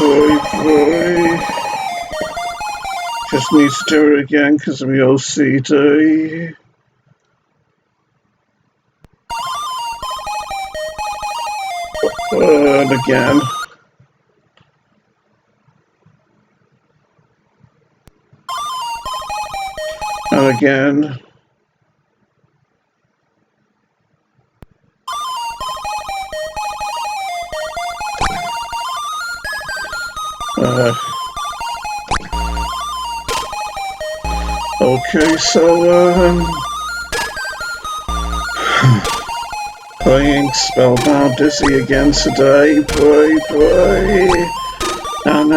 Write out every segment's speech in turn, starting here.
Boy. Just need to do it again because of my OCD. And again. And again. Okay, so, playing Spellbound Dizzy again today, boy. And,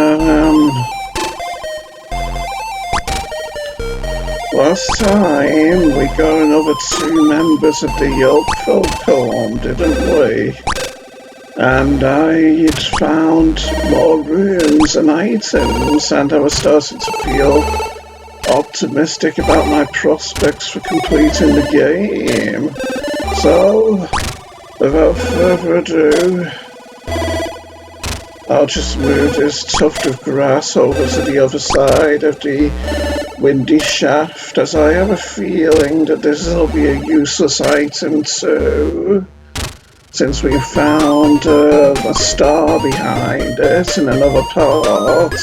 last time we got another 2 members of the Yolkville clan, didn't we? And I'd found more runes and items, and I was starting to feel optimistic about my prospects for completing the game. So, without further ado, I'll just move this tuft of grass over to the other side of the windy shaft, as I have a feeling that this will be a useless item too, since we found a star behind it in another part.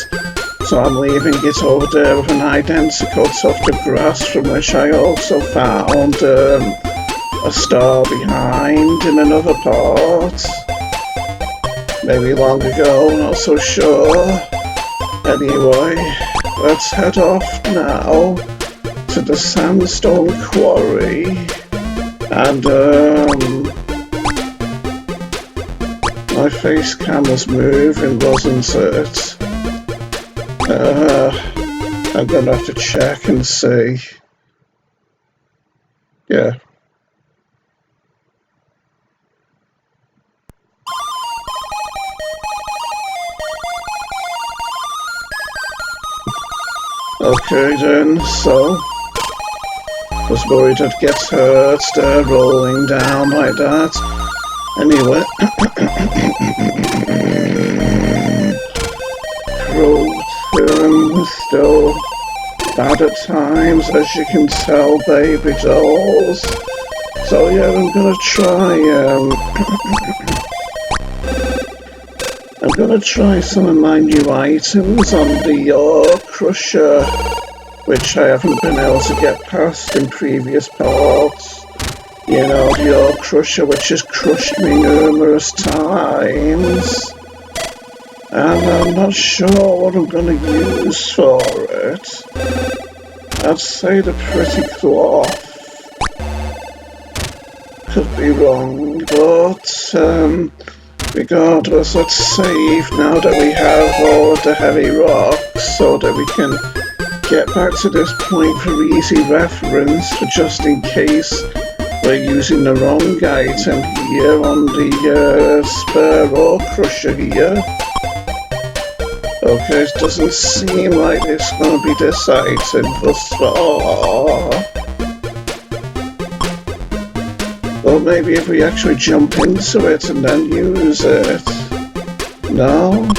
So I'm leaving it over there with an identical tuft of grass from which I also found a star behind in another part. Maybe long ago, not so sure. Anyway, let's head off now to the sandstone quarry. And my face cam was moving, wasn't it? I'm gonna have to check and see. Yeah. Okay then, so was worried I'd get hurt there rolling down like that. Anyway, still bad at times, as you can tell, baby dolls. So yeah, I'm gonna try some of my new items on the ore crusher, which I haven't been able to get past in previous parts. You know, the ore crusher, which has crushed me numerous times. And I'm not sure what I'm going to use for it. I'd say the pretty cloth. Could be wrong, but regardless, let's save now that we have all of the heavy rocks, so that we can get back to this point for easy reference, for just in case we're using the wrong item here on the spare ore crusher here. Okay, it doesn't seem like it's going to be this item thus far. Or maybe if we actually jump into it and then use it. No?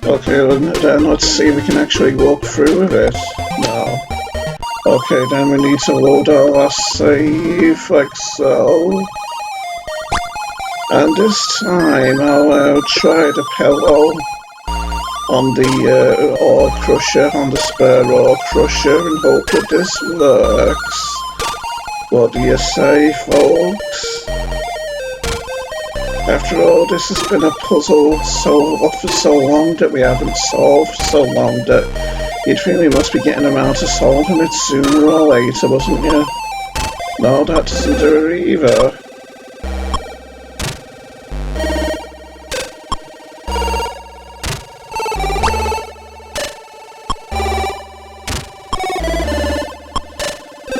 Okay, then let's see if we can actually walk through with it. No. Okay, then we need to load our last save, like so. And this time I'll try the pillow on the ore crusher, on the spare ore crusher, and hope that this works. What do you say, folks? After all, this has been a puzzle for so long that we haven't solved, so long that you'd think we must be getting around to solving it sooner or later, wasn't you? No, that doesn't do it either.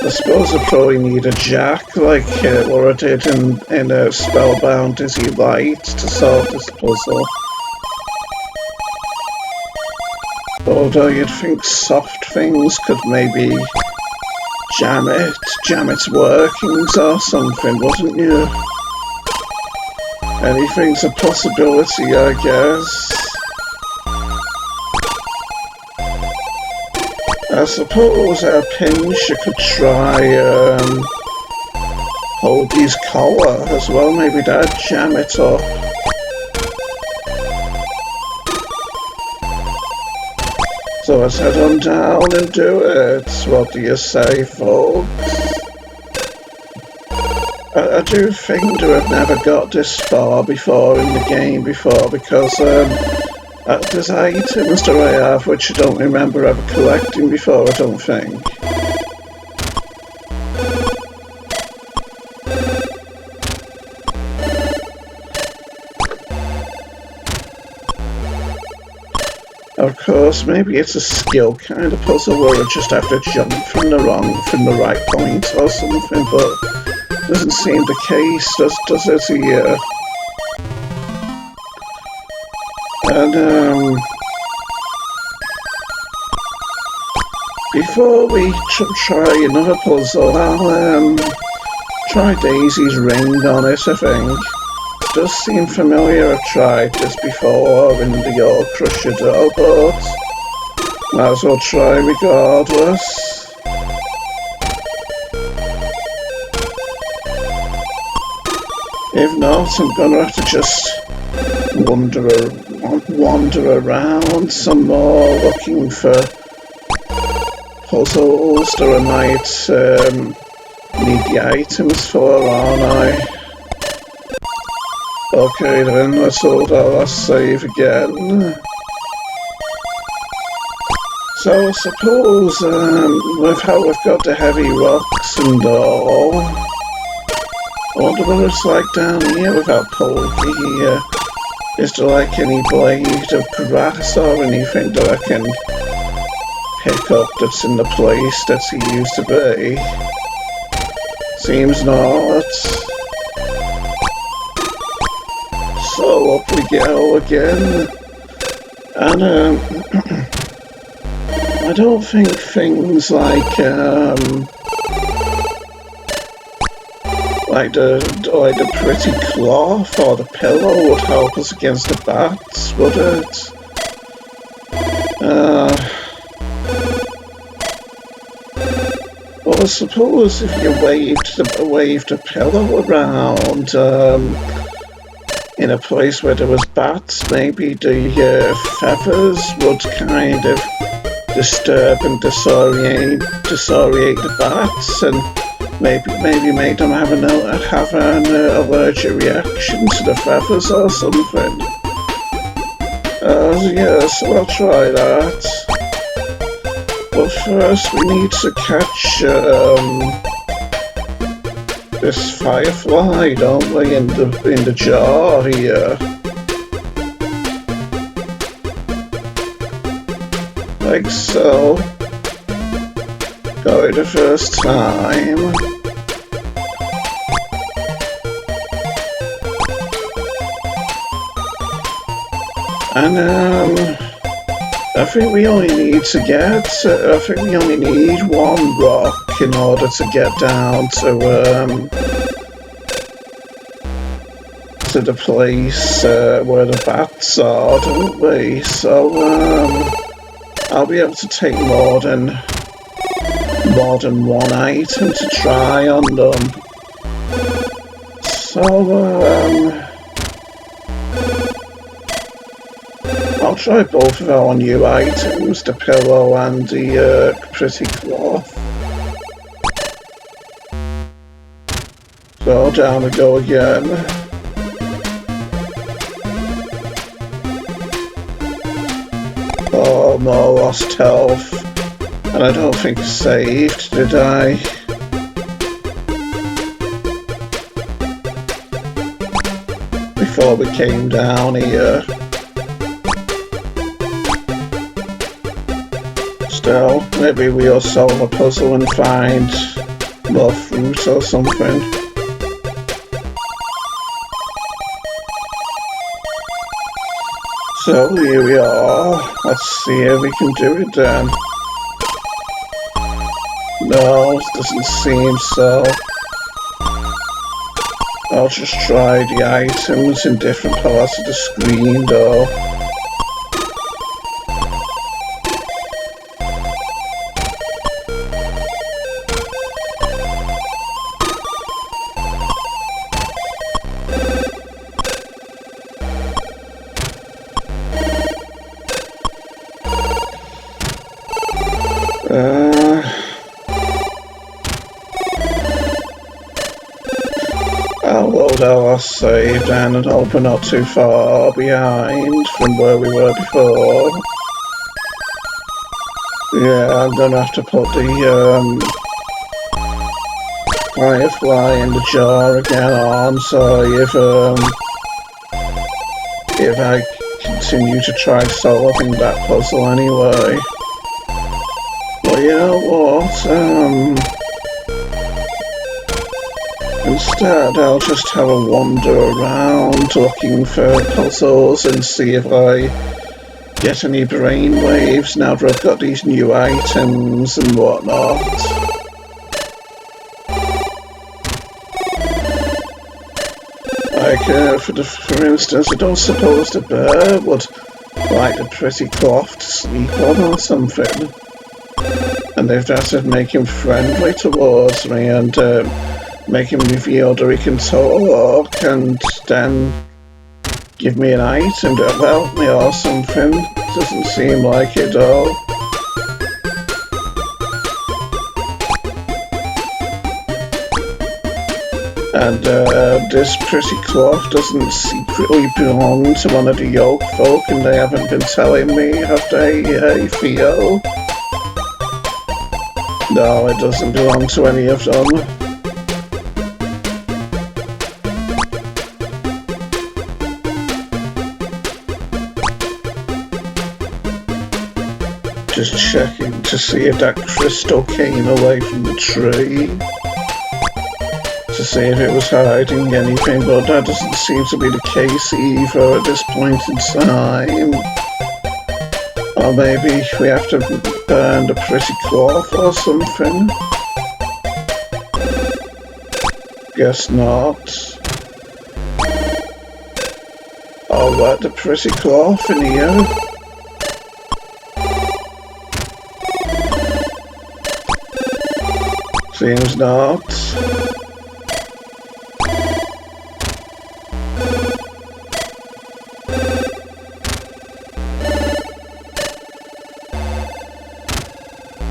I suppose I probably need a jack, like Laura did in a Spellbound Dizzy Light, to solve this puzzle. Although you'd think soft things could maybe jam its workings or something, wouldn't you? Anything's a possibility, I guess. I suppose at a pinch you could try Hoagie's collar as well, maybe that'd jam it up. So let's head on down and do it. What do you say, folks? I do think that I've never got this far before in the game before, because there's items that I have which I don't remember ever collecting before, I don't think. Of course, maybe it's a skill kind of puzzle where I just have to jump from the right point or something, but doesn't seem the case, does it here? And before we try another puzzle, I'll try Daisy's ring on it, I think. It does seem familiar, I've tried this before in the York Crusher door, but might as well try regardless. If not, I'm gonna have to just wander around some more looking for puzzles that I might need the items for, aren't I? Okay then, let's hold our last save again. So I suppose with how we've got the heavy rocks and all, I wonder what it's like down here without Polky here. Is there like any blade of grass or anything that I can pick up that's in the place that he used to be? Seems not. So up we go again. And I don't think things like the pretty cloth or the pillow would help us against the bats, would it? Well, I suppose if you waved the pillow around in a place where there was bats, maybe the feathers would kind of disturb and disorientate the bats, and maybe make them have an allergic reaction to the feathers or something. Yes, I'll try that. But first we need to catch this firefly, don't we, in the jar here. Like so. Got it the first time. And I think we only need one rock in order to get down to the place where the bats are, don't we? So I'll be able to take more than one item to try on them. So I'll try both of our new items, the pillow and the pretty cloth. So down we go again. Oh no, lost health. And I don't think I saved, did I? Before we came down here. Still, maybe we'll solve a puzzle and find more fruit or something. So here we are. Let's see if we can do it then. No, it doesn't seem so. I'll just try the items in different parts of the screen though. I'll load our save down and hope we're not too far behind from where we were before. Yeah, I'm gonna have to put the firefly in the jar again on, so if I continue to try solving that puzzle anyway. Well, you know what, instead I'll just have a wander around looking for puzzles and see if I get any brainwaves now that I've got these new items and whatnot. Like, for instance, I don't suppose the bear would like the pretty cloth to sleep on or something. And they've started making friendly towards me and make him reveal that he can talk and then give me an item to help me or something. Doesn't seem like it though. And this pretty cloth doesn't secretly belong to one of the Yolk folk, and they haven't been telling me, have they, Theo? No, it doesn't belong to any of them. Just checking to see if that crystal came away from the tree. To see if it was hiding anything, but that doesn't seem to be the case either at this point in time. Or maybe we have to burn the pretty cloth or something. Guess not. I'll let the pretty cloth in here. Seems not.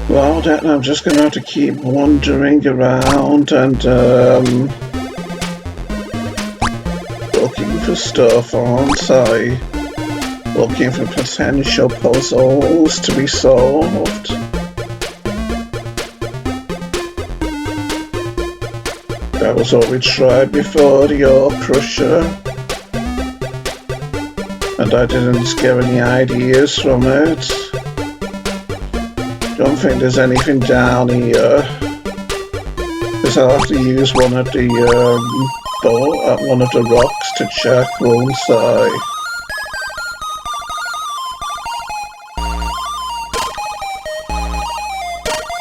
Well, then I'm just gonna have to keep wandering around and looking for stuff, aren't I? Looking for potential puzzles to be solved. That was what we tried before, the Ore Crusher. And I didn't get any ideas from it. Don't think there's anything down here. Because I'll have to use one of the one of the rocks to check, won't I?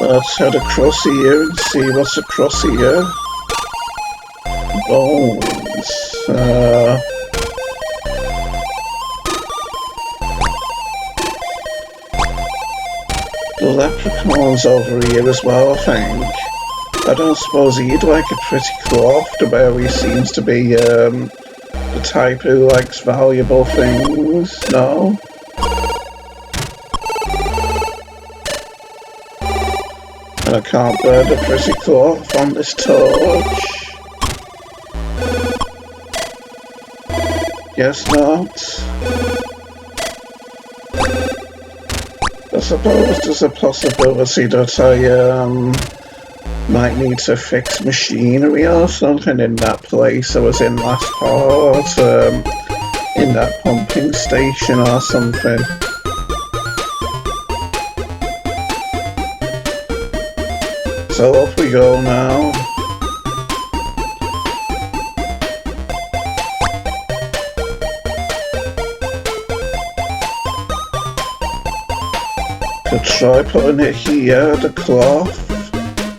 Let's head across here and see what's across here. Bones. The leprechaun's over here as well, I think. I don't suppose he'd like a pretty cloth, the way he seems to be the type who likes valuable things, no? And I can't burn the pretty cloth on this torch. Guess not. I suppose there's a possibility that I might need to fix machinery or something in that place I was in last part, in that pumping station or something. So off we go now. Could try putting it here, the cloth,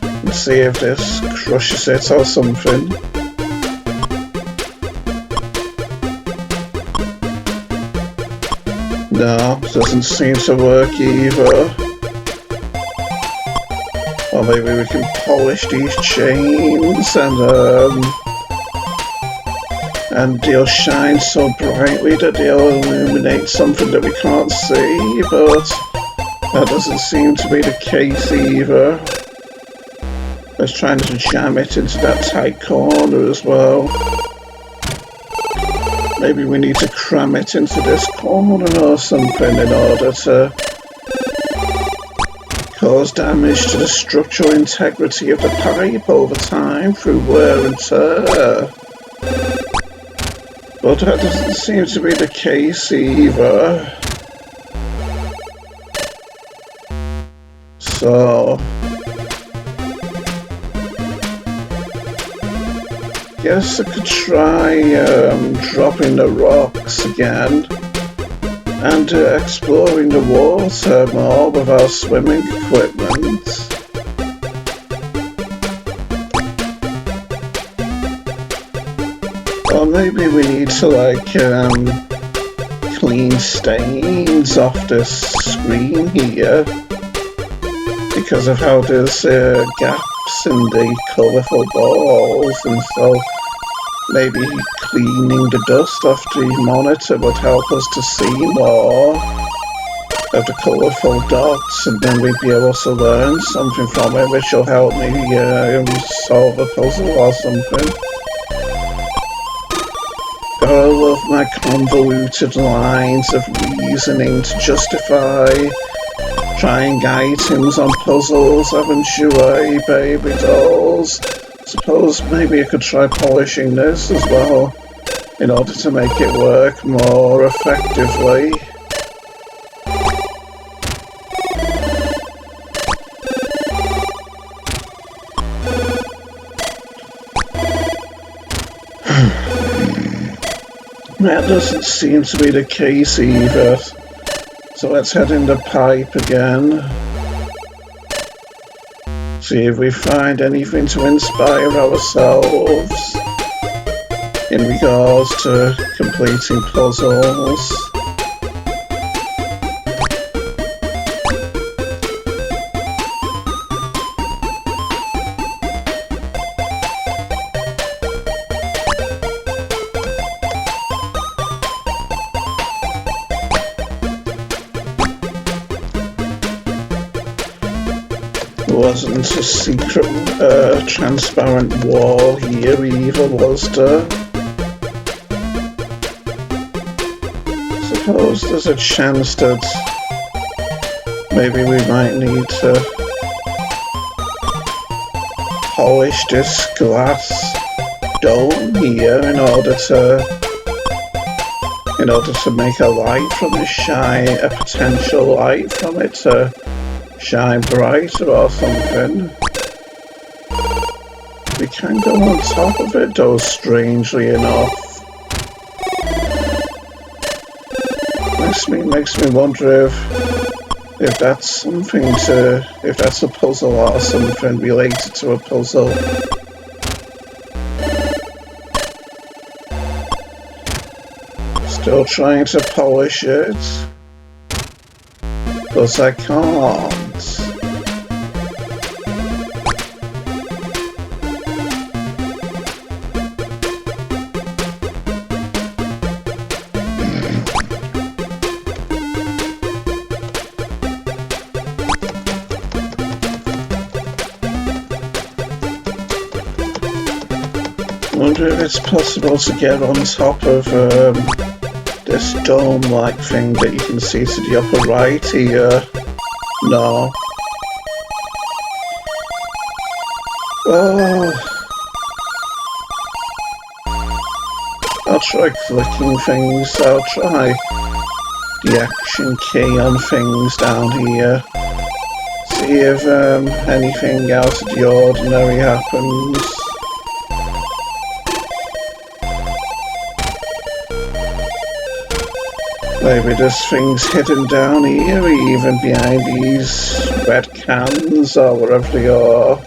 and see if this crushes it or something. No, doesn't seem to work either. Or maybe we can polish these chains and they'll shine so brightly that they'll illuminate something that we can't see, but that doesn't seem to be the case either. Let's try to jam it into that tight corner as well. Maybe we need to cram it into this corner or something in order to cause damage to the structural integrity of the pipe over time through wear and tear. But that doesn't seem to be the case either. So guess I could try dropping the rocks again and exploring the water more with our swimming equipment. Or maybe we need to clean stains off this screen here because of how there's gaps in the colourful balls, and so maybe cleaning the dust off the monitor would help us to see more of the colourful dots, and then we'd be able to learn something from it, which will help me solve a puzzle or something. But I love my convoluted lines of reasoning to justify trying items on puzzles, haven't you, baby dolls? Suppose maybe I could try polishing this as well in order to make it work more effectively. That doesn't seem to be the case either. So let's head in the pipe again. See if we find anything to inspire ourselves in regards to completing puzzles. Wasn't a secret transparent wall here either, was there? Suppose there's a chance that maybe we might need to polish this glass dome here in order to make a light from it shine, a potential light from it to shine brighter or something. We can go on top of it though, strangely enough. Makes me wonder if that's something if that's a puzzle or something related to a puzzle. Still trying to polish it, but I can't. I wonder if it's possible to get on top of this dome-like thing that you can see to the upper right here. No. Oh. I'll try clicking things. I'll try the action key on things down here. See if anything out of the ordinary happens. Maybe this thing's hidden down here, even behind these red cans or wherever they are.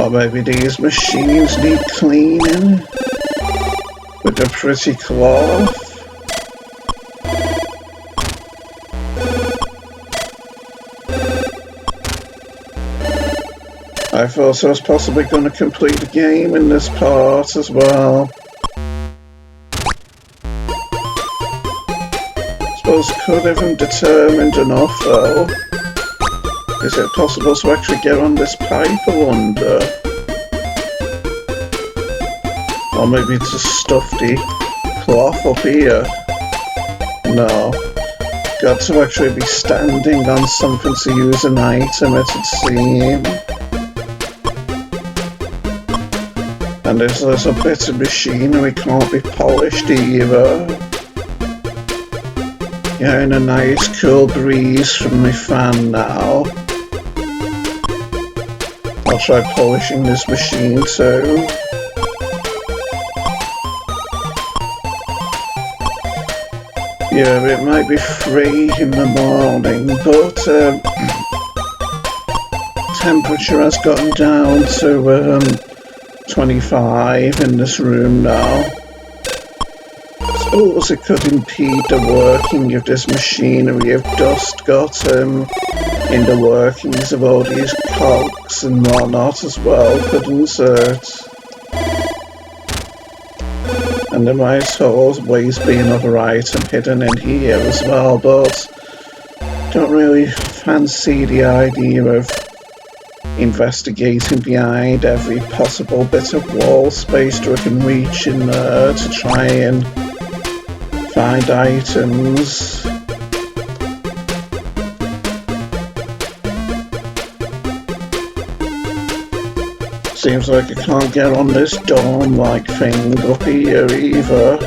Or maybe these machines need cleaning with a pretty cloth. I thought I was possibly going to complete the game in this part as well. Suppose could have been determined enough though. Is it possible to actually get on this pipe, I wonder? Or maybe to stuff the cloth up here? No. Got to actually be standing on something to use an item, it would seem. And there's a bit of machinery can't be polished either. Getting a nice cool breeze from my fan now. I'll try polishing this machine too. Yeah, it might be 3 in the morning, but temperature has gotten down to 25 in this room now. Suppose it could impede the working of this machinery if dust got in the workings of all these cogs and whatnot as well, couldn't it? And there might always be another item hidden in here as well, but don't really fancy the idea of investigating behind every possible bit of wall space that I can reach in there to try and find items. Seems like I can't get on this dome-like thing up here either.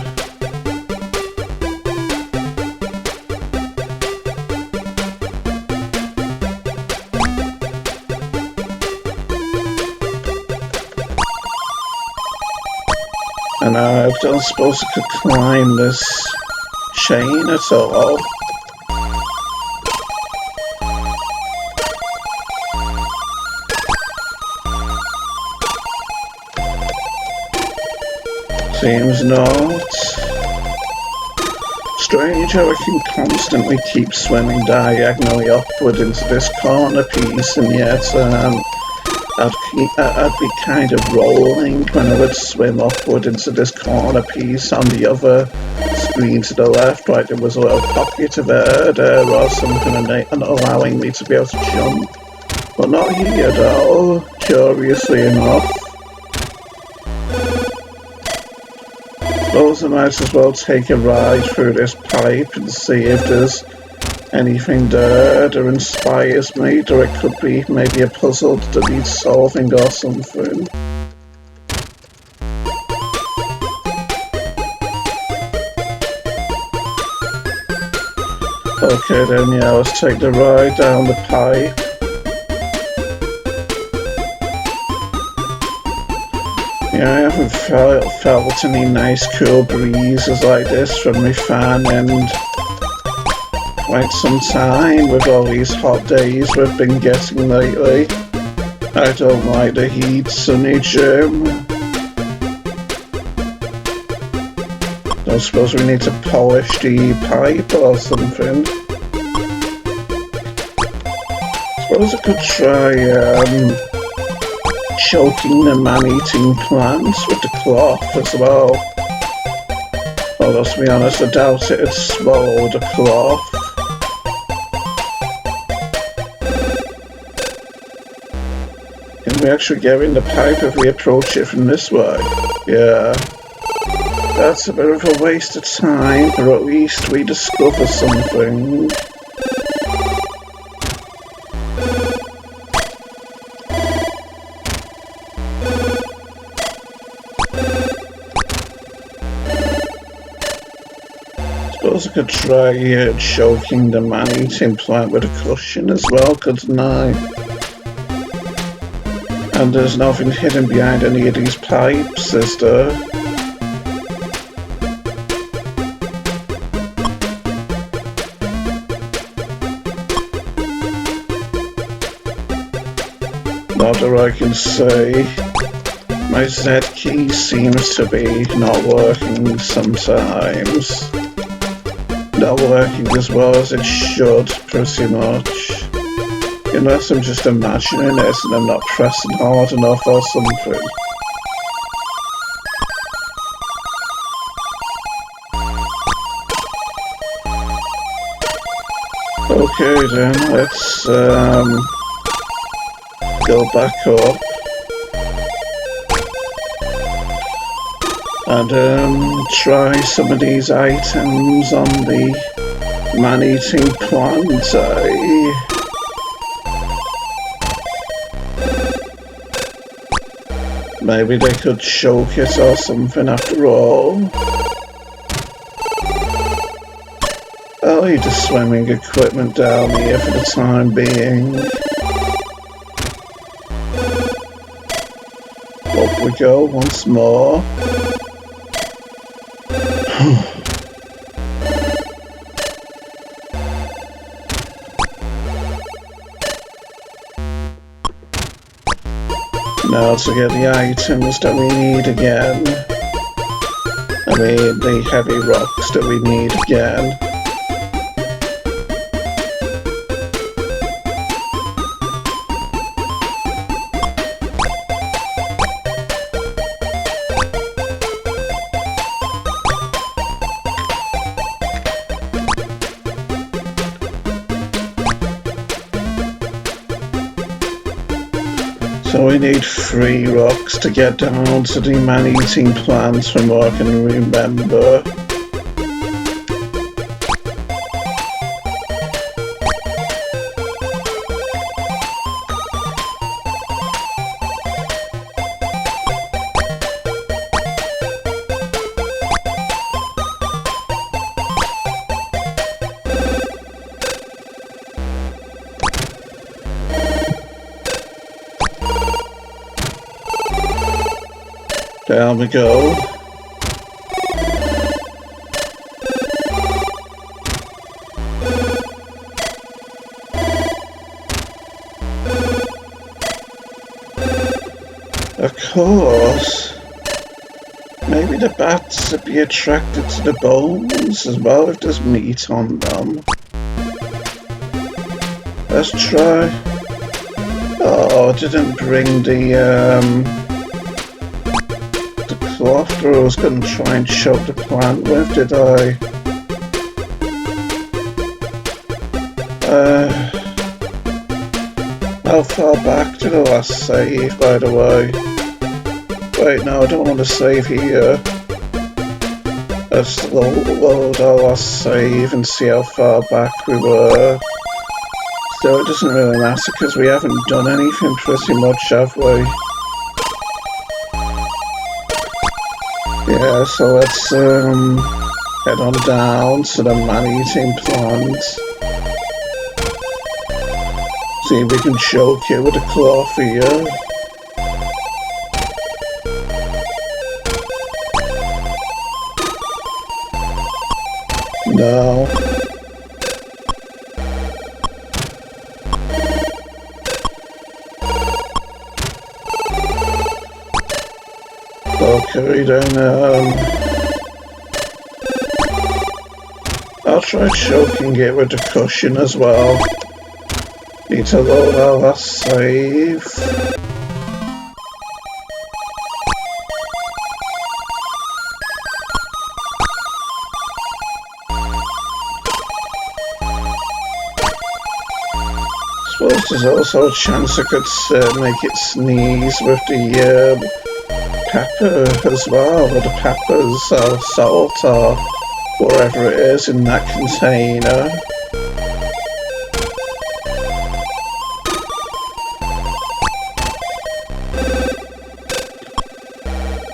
And I don't suppose I could climb this chain at all. Seems not. Strange how I can constantly keep swimming diagonally upward into this corner piece, and yet I'd be kind of rolling when I would swim upward into this corner piece on the other screen to the left, like there was a little pocket of air there or something and allowing me to be able to jump. But not here though, curiously enough. Suppose I might as well take a ride through this pipe and see if there's anything there that inspires me, or it could be maybe a puzzle that needs solving or something. Okay then, yeah, let's take the ride down the pipe. Yeah, I haven't felt any nice cool breezes like this from my fan in quite some time with all these hot days we've been getting lately. I don't like the heat, sunny Jim. I suppose we need to polish the pipe or something. Suppose I could try choking the man-eating plants with the cloth as well. Although to be honest, I doubt it'd swallow the cloth. Can we actually get in the pipe if we approach it from this way? Yeah. That's a bit of a waste of time, but at least we discover something. Suppose I could try choking the man-eating plant with a cushion as well, couldn't I? And there's nothing hidden behind any of these pipes, is there? what I can say. My Z key seems to be not working sometimes. Not working as well as it should, pretty much. Unless I'm just imagining it and I'm not pressing hard enough or something. Okay then, let's go back up and try some of these items on the man-eating plant. Maybe they could choke it or something after all. I'll leave the swimming equipment down here for the time being. Up we go once more. Now to get the items that we need again. I mean the heavy rocks that we need again. So we need 3 rocks to get down to the man-eating plant from what I can remember. Down we go. Of course. Maybe the bats would be attracted to the bones as well if there's meat on them. Let's try. Oh, I didn't bring the cloth that I was going to try and choke the plant with, did I? How far back to the last save, by the way? Wait, no, I don't want to save here. Let's load our last save and see how far back we were. So it doesn't really matter because we haven't done anything pretty much, have we? Yeah, so let's head on down to the man-eating plant. See if we can choke it with a cloth here. No. Okay then, I'll try choking it with the cushion as well. Need to load our last save. Suppose there's also a chance I could make it sneeze with the pepper as well, or the peppers or salt or whatever it is in that container.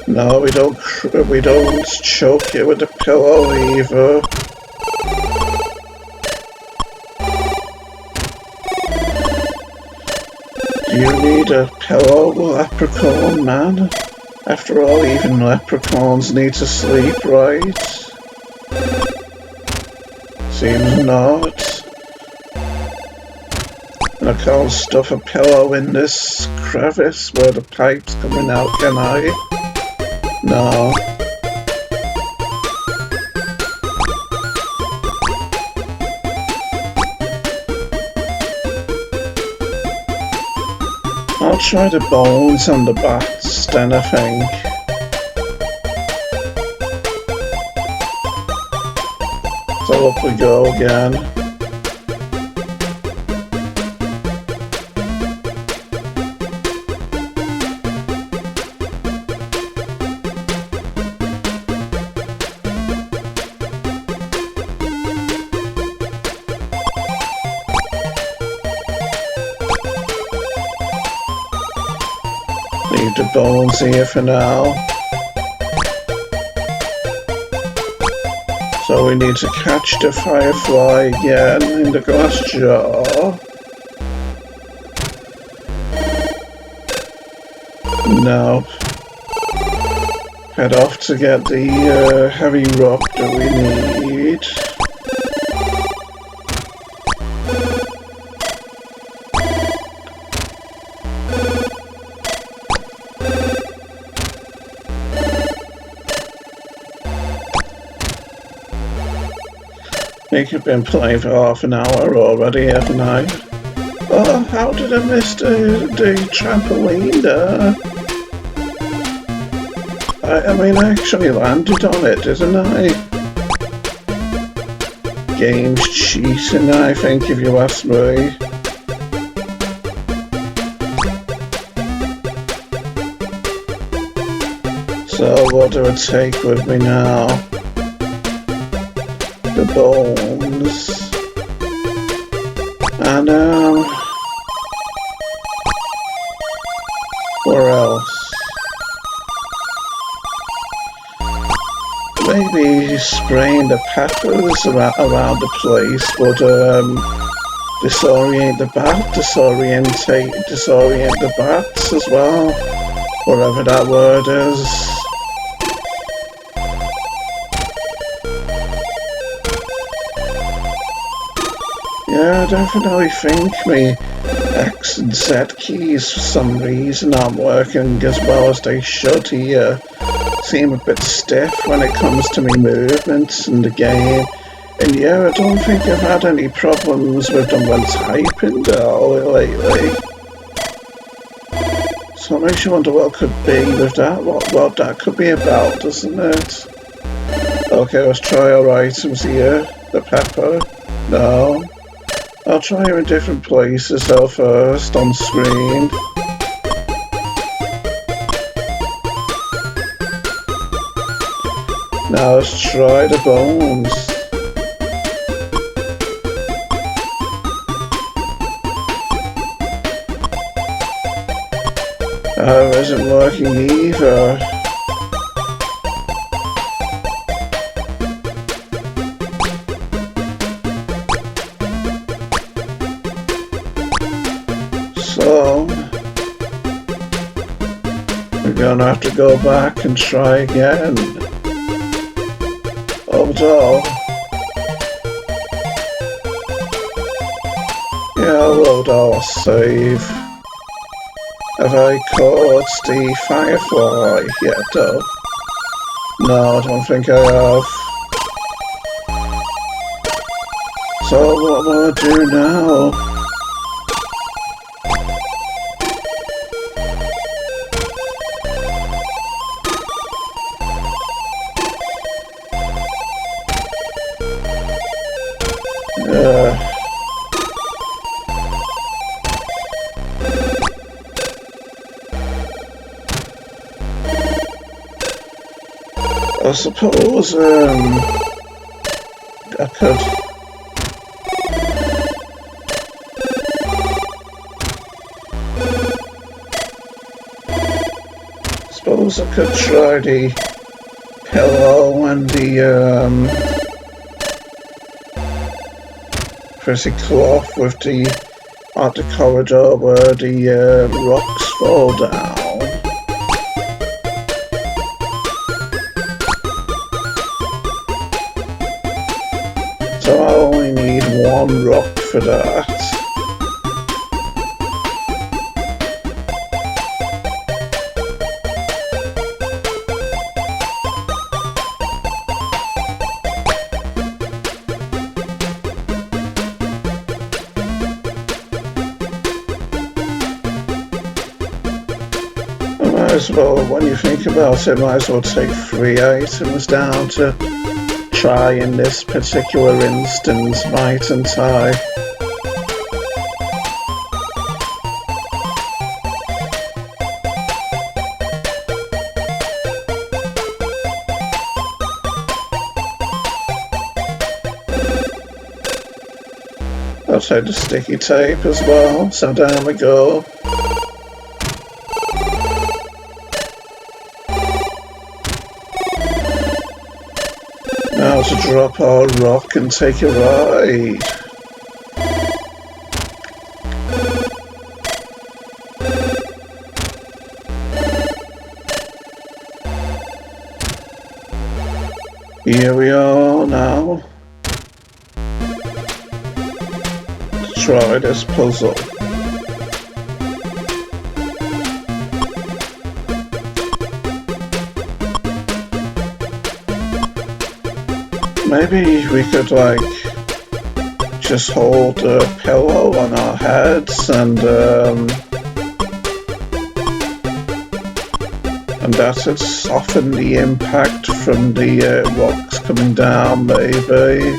No, we don't choke it with a pillow either. Do you need a pillow, leprechaun man? After all, even leprechauns need to sleep, right? Seems not. I can't stuff a pillow in this crevice where the pipe's coming out, can I? No. I'll try the bones and the bats then, I think. So up we go again. Leave the bones here for now. So we need to catch the firefly again in the glass jar. Nope. Head off to get the heavy rock that we need. I think I've been playing for half an hour already, haven't I? Oh, how did I miss the trampoline there? I mean, I actually landed on it, didn't I? Game's cheating, I think, if you ask me. So, what do I take with me now? The bones, and where else? Maybe spraying the peppers around the place would disorient the bats as well, whatever that word is. Yeah, I definitely think me X and Z keys for some reason aren't working as well as they should here. Seem a bit stiff when it comes to me movements in the game. And yeah, I don't think I've had any problems with them when typing though lately. So it makes you wonder what could be with that, what that could be about, doesn't it? Okay, let's try our items here. The pepper. No. I'll try them in different places though first, on screen. Now let's try the bones. Oh, it isn't working either. So, we're gonna have to go back and try again. Although, yeah, I'll load our save. Have I caught the firefly yet though? No, I don't think I have. So what will I do now? I suppose, I could... suppose I could try the pillow and the, pretty cloth with the, at the corridor where the, rocks fall down. So I only need one rock for that. as well, when you think about it, might as well take 3 items down to try in this particular instance, mightn't I? I'll take the sticky tape as well, so down we go. Now to drop our rock and take a ride. Here we are now. Try this puzzle. Maybe we could just hold a pillow on our heads and that would soften the impact from the rocks coming down, maybe.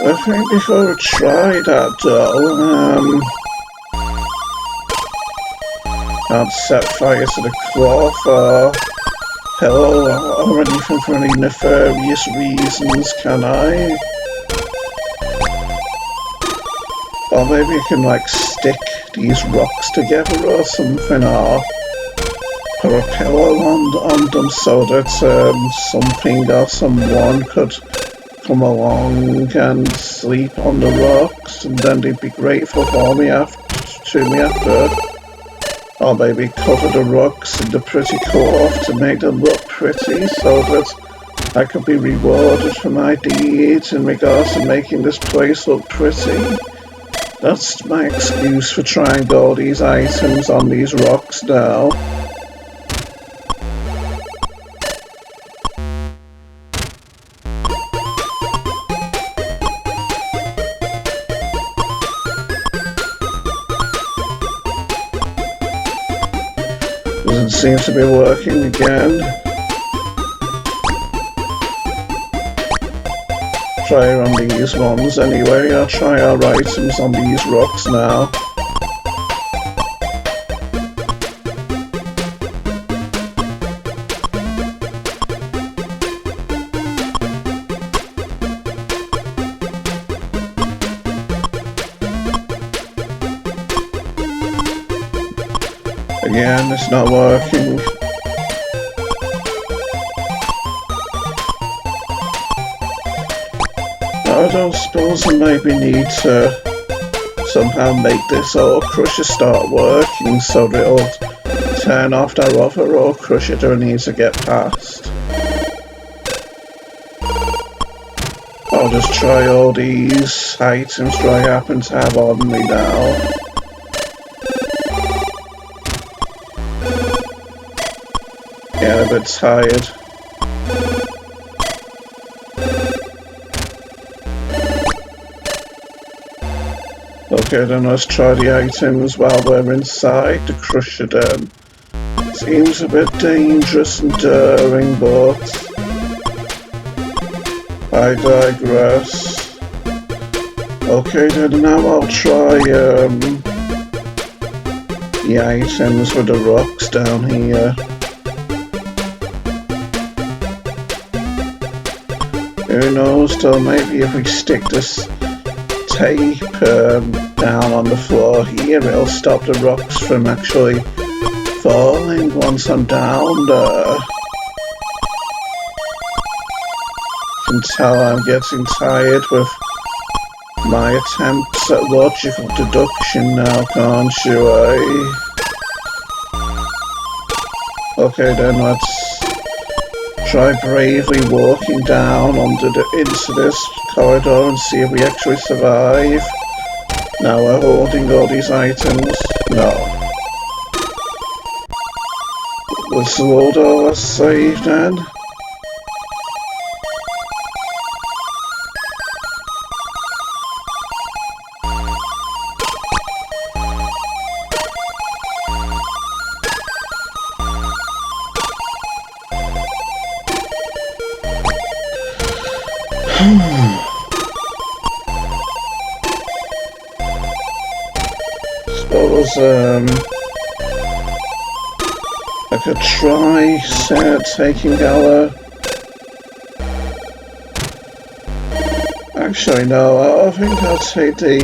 I think before we try that though, can't set fire to the cloth or pillow or anything for any nefarious reasons, can I? Or maybe you can stick these rocks together or something, or put a pillow on them so that something or someone could come along and sleep on the rocks, and then they'd be grateful for me after. Or maybe cover the rocks in the pretty cloth to make them look pretty, so that I could be rewarded for my deeds in regards to making this place look pretty. That's my excuse for trying all these items on these rocks now. Doesn't seem to be working again. Try on these ones anyway. I'll try our items on these rocks now. Again, it's not working. I don't suppose I maybe need to somehow make this ore crusher start working so that it'll turn off that other ore crusher that I need to get past. I'll just try all these items that I happen to have on me now. Yeah, a bit tired. Okay, then let's try the items while we're inside the crusher then. Seems a bit dangerous and daring, but I digress. Okay, then now I'll try the items with the rocks down here. Who knows, though, maybe if we stick this tape down on the floor here, it'll stop the rocks from actually falling once I'm down there. You can tell I'm getting tired with my attempts at logical deduction now, can't you, eh? Okay then, let's try bravely walking down into this corridor and see if we actually survive. Now we're holding all these items. No. Let's load our save then. Suppose, I could try taking our... Actually, no, I think I'll take the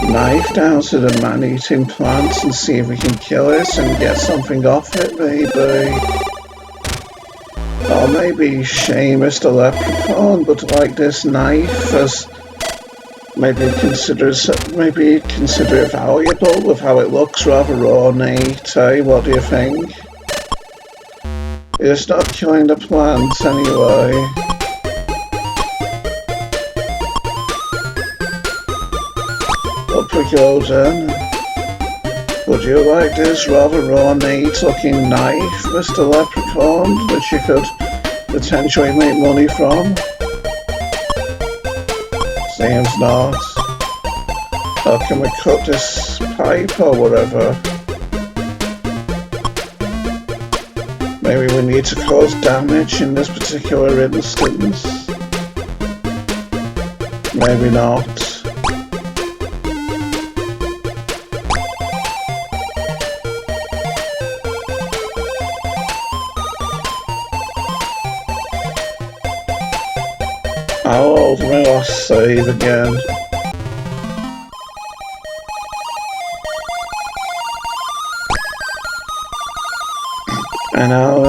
knife down to the man-eating plant and see if we can kill it and get something off it, maybe. Or maybe Seamus the leprechaun, but like this knife as... Maybe consider it valuable with how it looks rather ornate, eh? What do you think? It's not killing the plants anyway. Up we go then. Would you like this rather ornate looking knife, Mr. Leprechaun, that you could potentially make money from? Seems not. Or can we cut this pipe or whatever? Maybe we need to cause damage in this particular instance. Maybe not. I'll hold my last save again. And I'll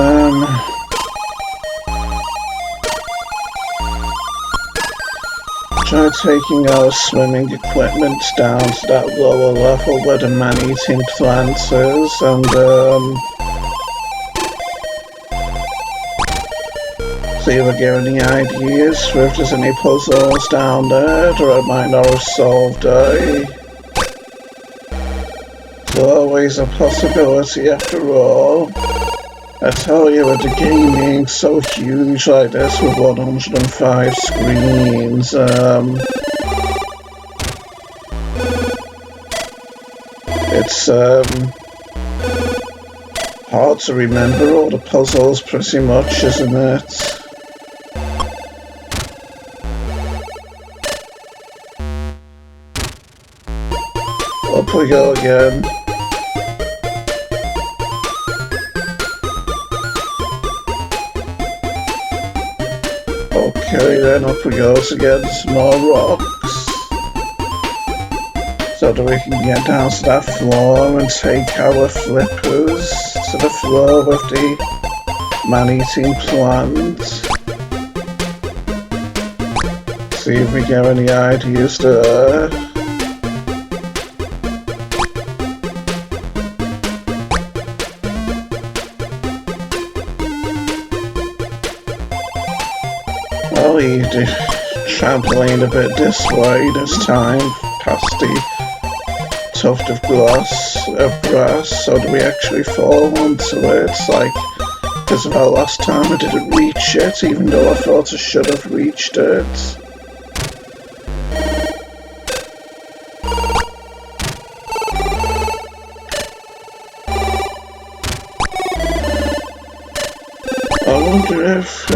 try taking our swimming equipment down to that lower level where the man-eating plant is, and see if I get any ideas for if there's any puzzles down there that I might not have solved, eh? It's always a possibility after all. I tell you, with the game being so huge like this with 105 screens, it's hard to remember all the puzzles pretty much, isn't it? Up we go again. Okay, then up we go to get some more rocks. So that we can get down to that floor and take our flippers to the floor with the man-eating plant. See if we get any ideas there. I'll leave the trampoline a bit this way this time, past the tuft of grass, so that we actually fall onto it, like, because of our last time I didn't reach it, even though I thought I should have reached it. I wonder if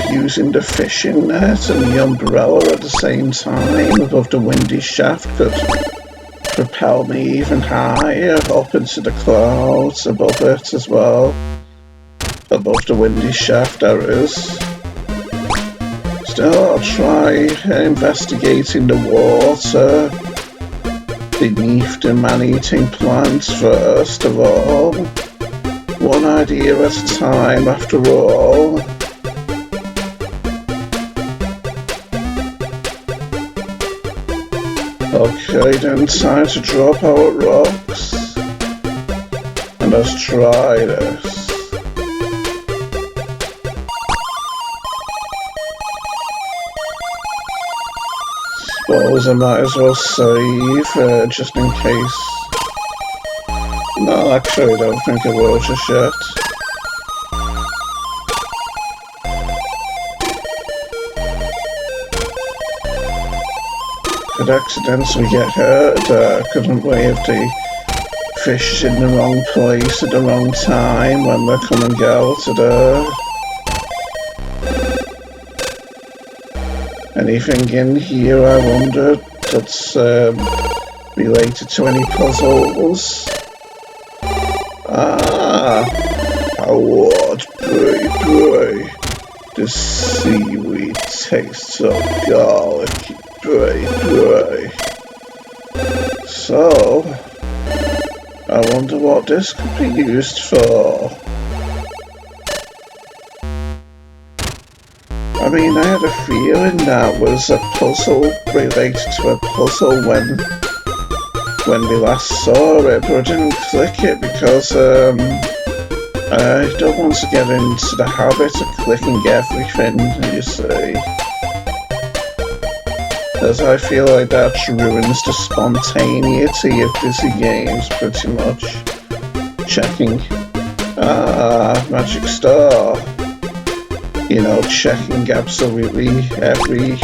using the fishing net and the umbrella at the same time above the windy shaft could propel me even higher up into the clouds above it as well. Above the windy shaft there is. Still, I'll try investigating the water beneath the man-eating plants first of all. One idea at a time, after all. Okay, then time to drop our rocks. And let's try this. Suppose I might as well save, just in case. No, actually I don't think I will just yet. Could accidentally get hurt, couldn't we, if the fish is in the wrong place at the wrong time when we're coming out of there. Anything in here, I wonder, that's related to any puzzles? Ah, what boy. The seaweed tastes so garlicky, boy. So, I wonder what this could be used for. I mean, I had a feeling that was a puzzle related to a puzzle when we last saw it, but I didn't click it because I don't want to get into the habit of clicking everything, you see. As I feel like that ruins the spontaneity of Dizzy games, pretty much. Checking, Magic Star. You know, checking absolutely every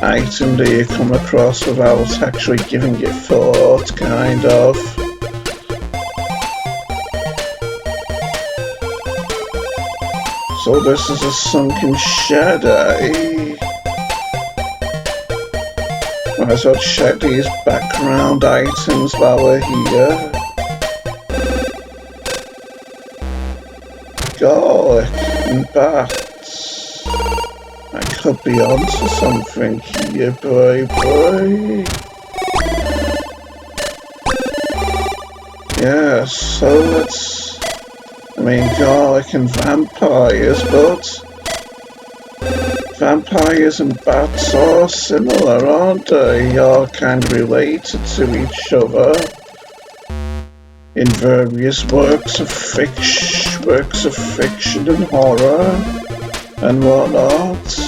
item that you come across without actually giving it thought, kind of. So this is a sunken shed, eh? Might as well check these background items while we're here. Garlic and bats. I could be onto something here, boy. Yeah, so let's... I mean, garlic and vampires, but... Vampires and bats are similar, aren't they? Are kind of related to each other in various works of fiction and horror and whatnot.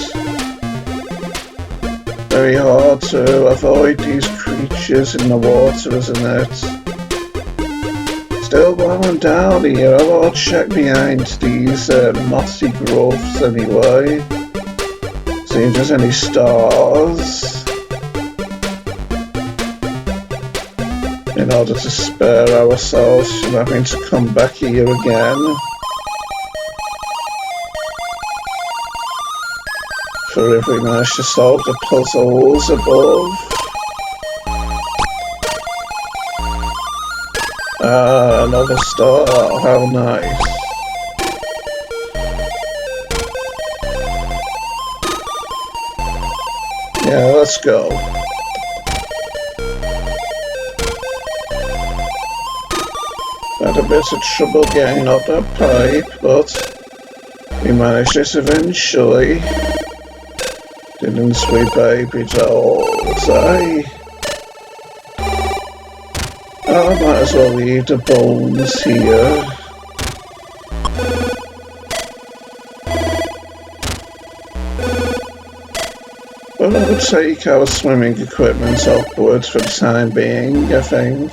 Very hard to avoid these creatures in the water, isn't it? Still while I'm down here, I'll check behind these mossy growths anyway. See if there's any stars. In order to spare ourselves from having to come back here again. For if we manage to solve the puzzles above. Ah, another star, how nice. Yeah, let's go. Had a bit of trouble getting up that pipe, but we managed it eventually. Didn't we, baby dolls, eh? I might as well leave the bones here. But I would take our swimming equipment upwards for the time being, I think.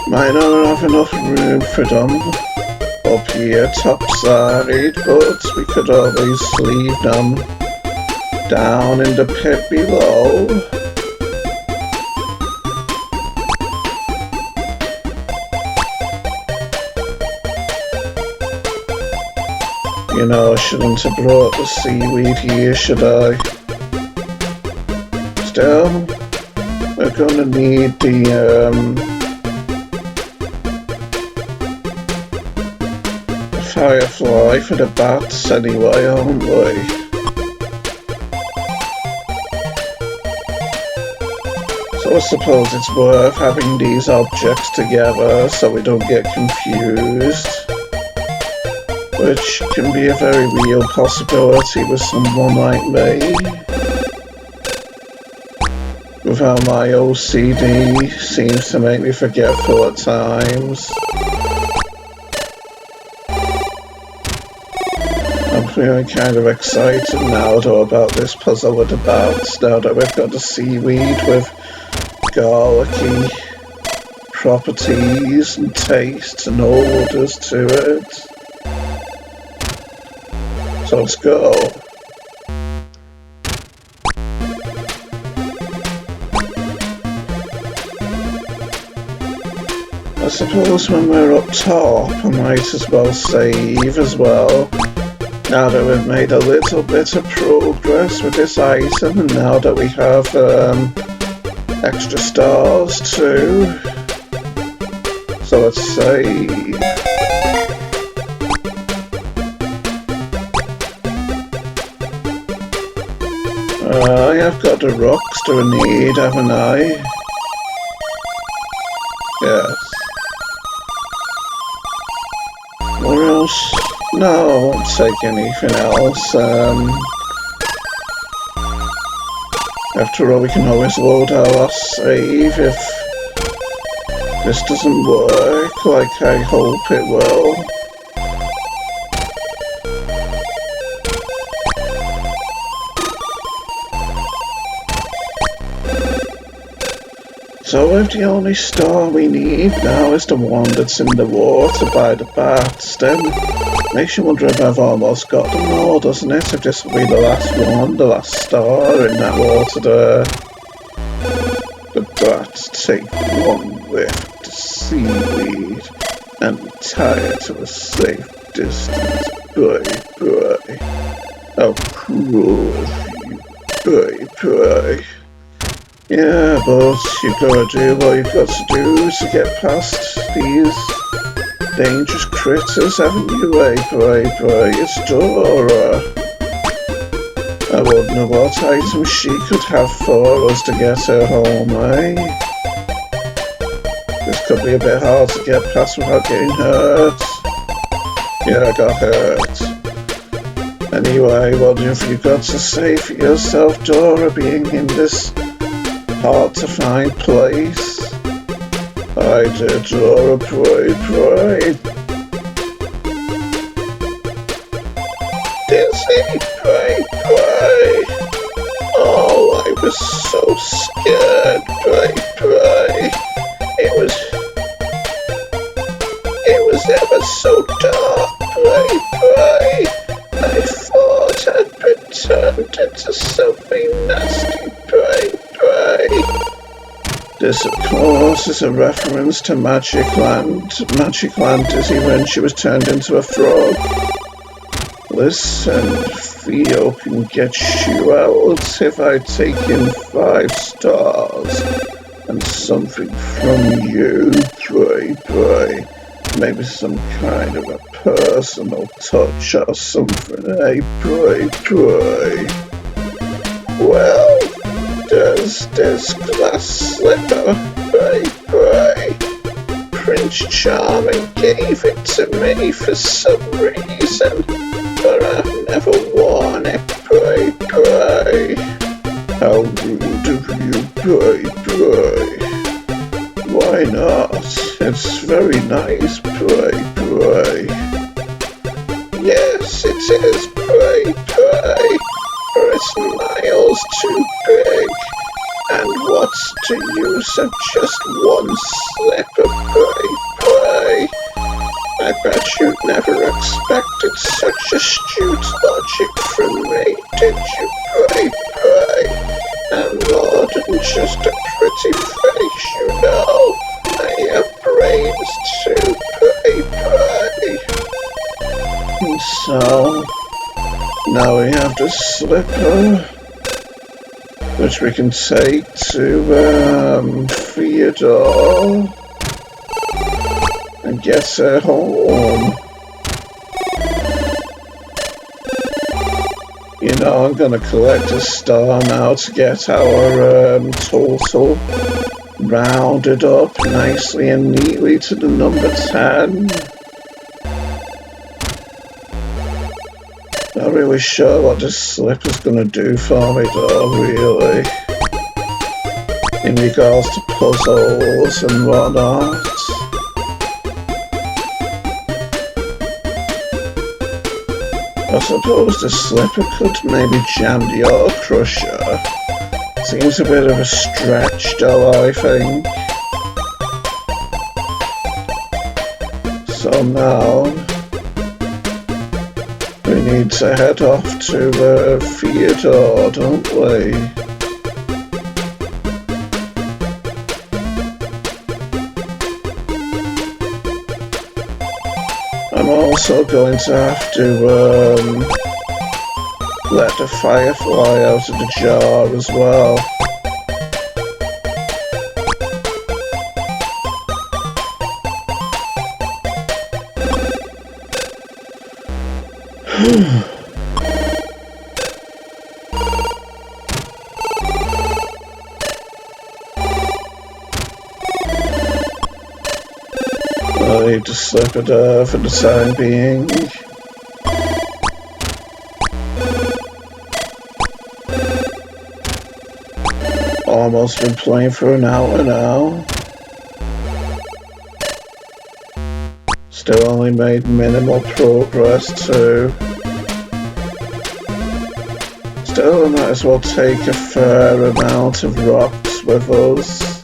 Might not have enough room for them up here topside, but we could always leave them down in the pit below. You know, I shouldn't have brought the seaweed here, should I? Still, we're gonna need the firefly for the bats anyway, aren't we? So I suppose it's worth having these objects together so we don't get confused. Which can be a very real possibility with someone like me. With how my OCD seems to make me forgetful at times. I'm feeling kind of excited now though about this puzzle with the bats, now that we've got the seaweed with garlicky properties and tastes and odours to it. So let's go. I suppose when we're up top, I might as well save as well. Now that we've made a little bit of progress with this item, and now that we have extra stars too, so let's save. I have got the rocks that I need, haven't I? Yes. What else? No, I won't take anything else. After all, we can always load our last save if this doesn't work like I hope it will. So if the only star we need now is the one that's in the water by the bats, then makes you wonder if I've almost got them all, doesn't it? If this will be the last one, the last star in that water there. The bats take one lift to seaweed and tie it to a safe distance. Bye. How cruel of you. Bye. Yeah, but you've got to do what you've got to do to get past these dangerous critters, haven't you, Bye. It's Dora. I wouldn't know what item she could have for us to get her home, This could be a bit hard to get past without getting hurt. Yeah, I got hurt. Anyway, what have you got to say for yourself, Dora, being in this hard to find place? I did, Dora, pray. Dizzy, pray. Oh, I was so scared, pray. It was ever so dark, pray. I thought I'd been turned into something nasty, pray. This, of course, is a reference to Magic Land Dizzy when she was turned into a frog. Listen, Theo can get you out if I take in 5 stars and something from you, pray. Maybe some kind of a personal touch or something, pray. Well, there's this glass slipper, pray. Prince Charming gave it to me for some reason, but I've never worn it, pray. How rude of you, pray. Why not? It's very nice, pray. Yes, it is, pray. For it's miles too big. And what's the use of just one slipper, pray? I bet you never expected such astute logic from me, did you, pray? And more than just a pretty face, you know. I have brains too, pray. And so, now we have the slipper, which we can take to Theodore and get her home. You know, I'm gonna collect a star now to get our total rounded up nicely and neatly to the number 10. Not really sure what this slipper's gonna do for me though, really. In regards to puzzles and whatnot. I suppose the slipper could maybe jam the ore crusher. Seems a bit of a stretch though, I think. So now we need to head off to Theodore, don't we? I'm also going to have to let the firefly out of the jar as well. I need to slip it for the time being. Almost been playing for an hour now. Still only made minimal progress too. Still might as well take a fair amount of rocks with us.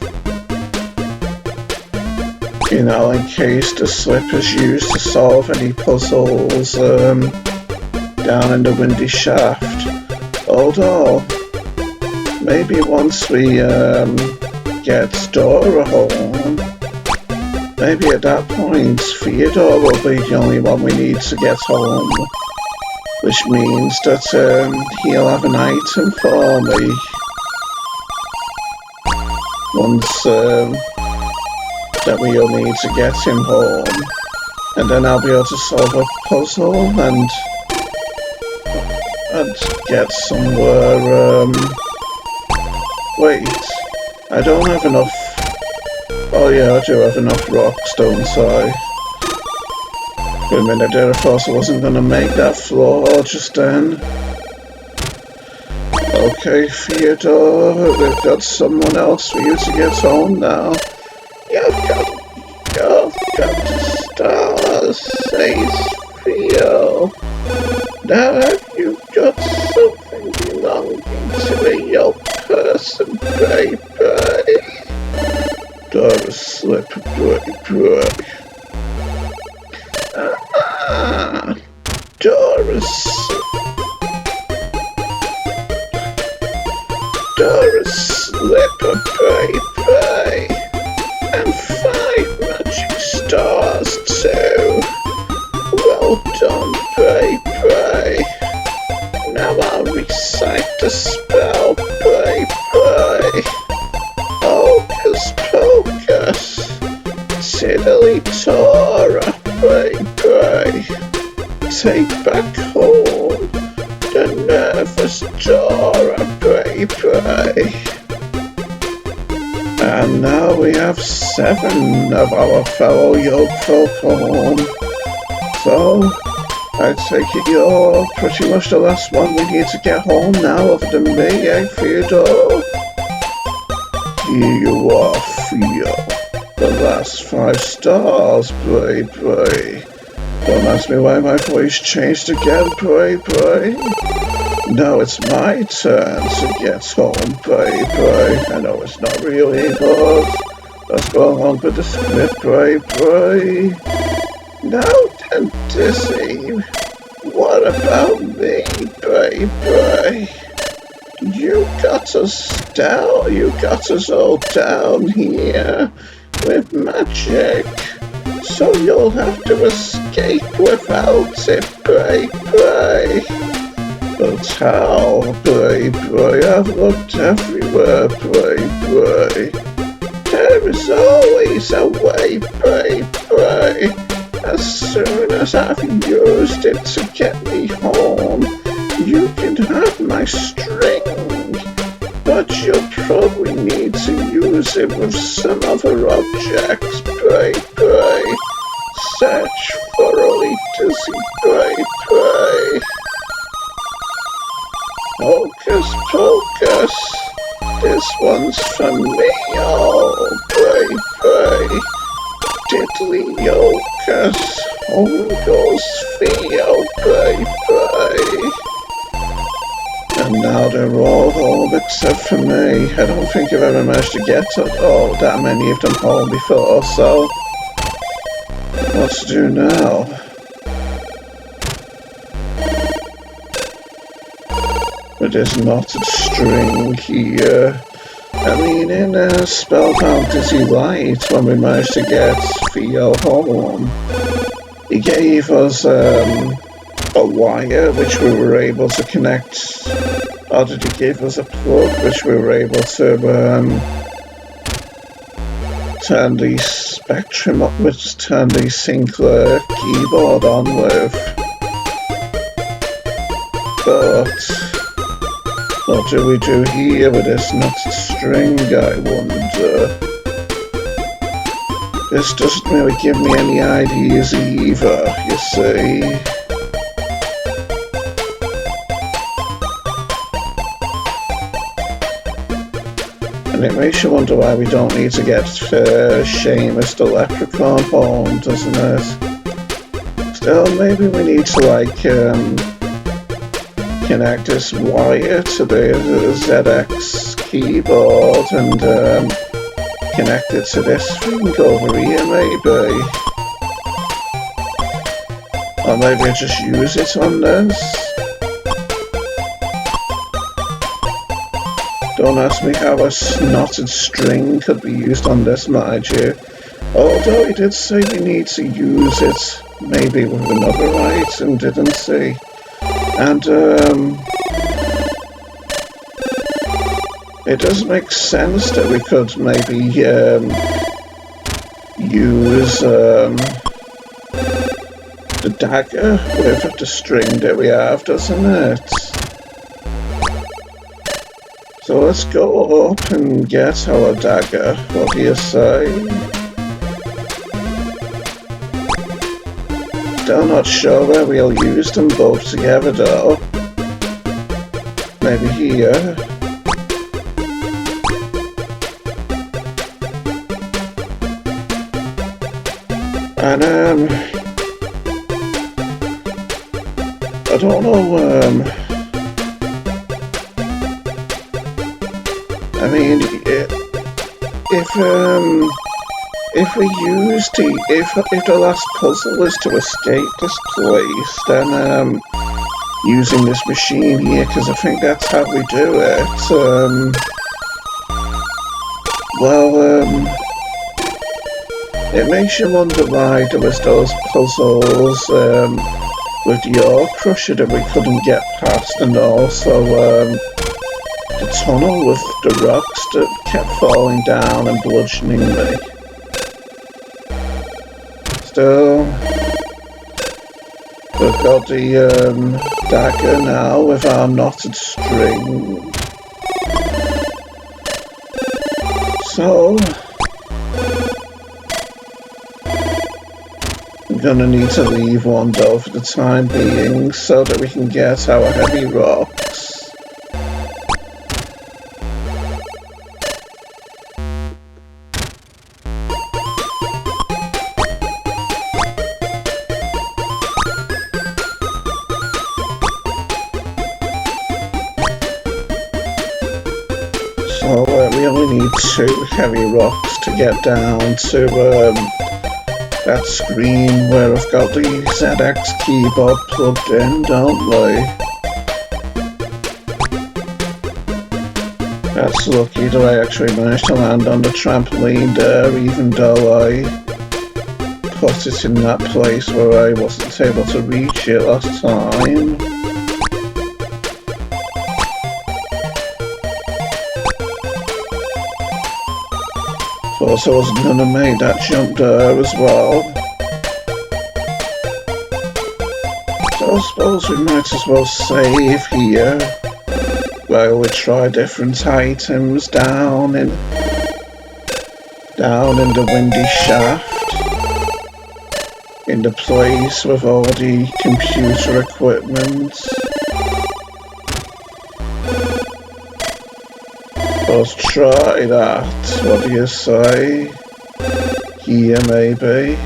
You know, in case the slip is used to solve any puzzles down in the windy shaft. Although, maybe once we get Dora home, maybe at that point Theodore will be the only one we need to get home. Which means that he'll have an item for me. Once that we'll need to get him home. And then I'll be able to solve a puzzle and get somewhere. Wait, I don't have enough. Oh yeah, I do have enough rocks, don't I? For a minute there, I thought I wasn't gonna make that floor just then. Okay, Theodore, we've got someone else for you to get home now. You've got stars, says Theo. Now have you got something belonging to a your person, baby? Dora slip, baby. Doris Slipper, baby, and 5 magic stars too. Well done, baby. Now I'll recite the spell, baby. Hocus pocus, tiddly Tora, baby. Take back home the nervous Dora, baby. And now we have 7 of our fellow Yoke-folk home. So, I take it you're pretty much the last one we need to get home now, other than me, eh, Theodore? Here you are, Theo. The last 5 stars, baby. Don't ask me why my voice changed again, baby. Now it's my turn to get home, baby. I know it's not really, but let's go along with the script, baby. Now then, Dizzy, what about me, baby? You got us all down here with magic. So you'll have to escape without it, baby. But how, baby? I've looked everywhere, baby. There is always a way, baby. As soon as I've used it to get me home, you can have my string. But you'll probably need to use it with some other objects, baby. Search thoroughly, Dizzy, baby. Hocus pocus, this one's for me, oh baby. Diddly Yocus, home goes Theo, baby. And now they're all home except for me. I don't think I've ever managed to get that many of them home before, so what to do now? With this knotted string here. I mean, in Spellbound Dizzy Light, when we managed to get Theo home, He gave us a wire which we were able to connect, or did he give us a plug which we were able to turn the Spectrum up with, turn the Sinclair keyboard on with. But what do we do here with this knotted string, I wonder? This doesn't really give me any ideas either, you see. And it makes you wonder why we don't need to get Seamus the Leprechaun home, doesn't it? Still, maybe we need to, like, connect this wire to the ZX keyboard and connect it to this thing over here, maybe. Or maybe just use it on this. Don't ask me how a knotted string could be used on this, mind you. Although he did say we need to use it maybe with another item, didn't he? And it does make sense that we could maybe use the dagger with the string that we have, doesn't it? So let's go up and get our dagger. What do you say? Still not sure where we'll use them both together though. Maybe here. And I don't know, I mean, if we use if the last puzzle is to escape this place, then using this machine here, because I think that's how we do it. It makes you wonder why there was those puzzles with the crusher that we couldn't get past, and also the tunnel with the rocks that kept falling down and bludgeoning me. Still, we've got the dagger now with our knotted string. So, I'm gonna need to leave one though for the time being so that we can get our heavy rocks. So we only need 2 heavy rocks to get down to that screen where I've got the ZX keyboard plugged in, don't we? That's lucky that I actually managed to land on the trampoline there, even though I put it in that place where I wasn't able to reach it last time. Plus, I wasn't going to make that jump there as well. So I suppose we might as well save here while we try different items down in the windy shaft, in the place with all the computer equipment. Let's try that. What do you say? Here, maybe.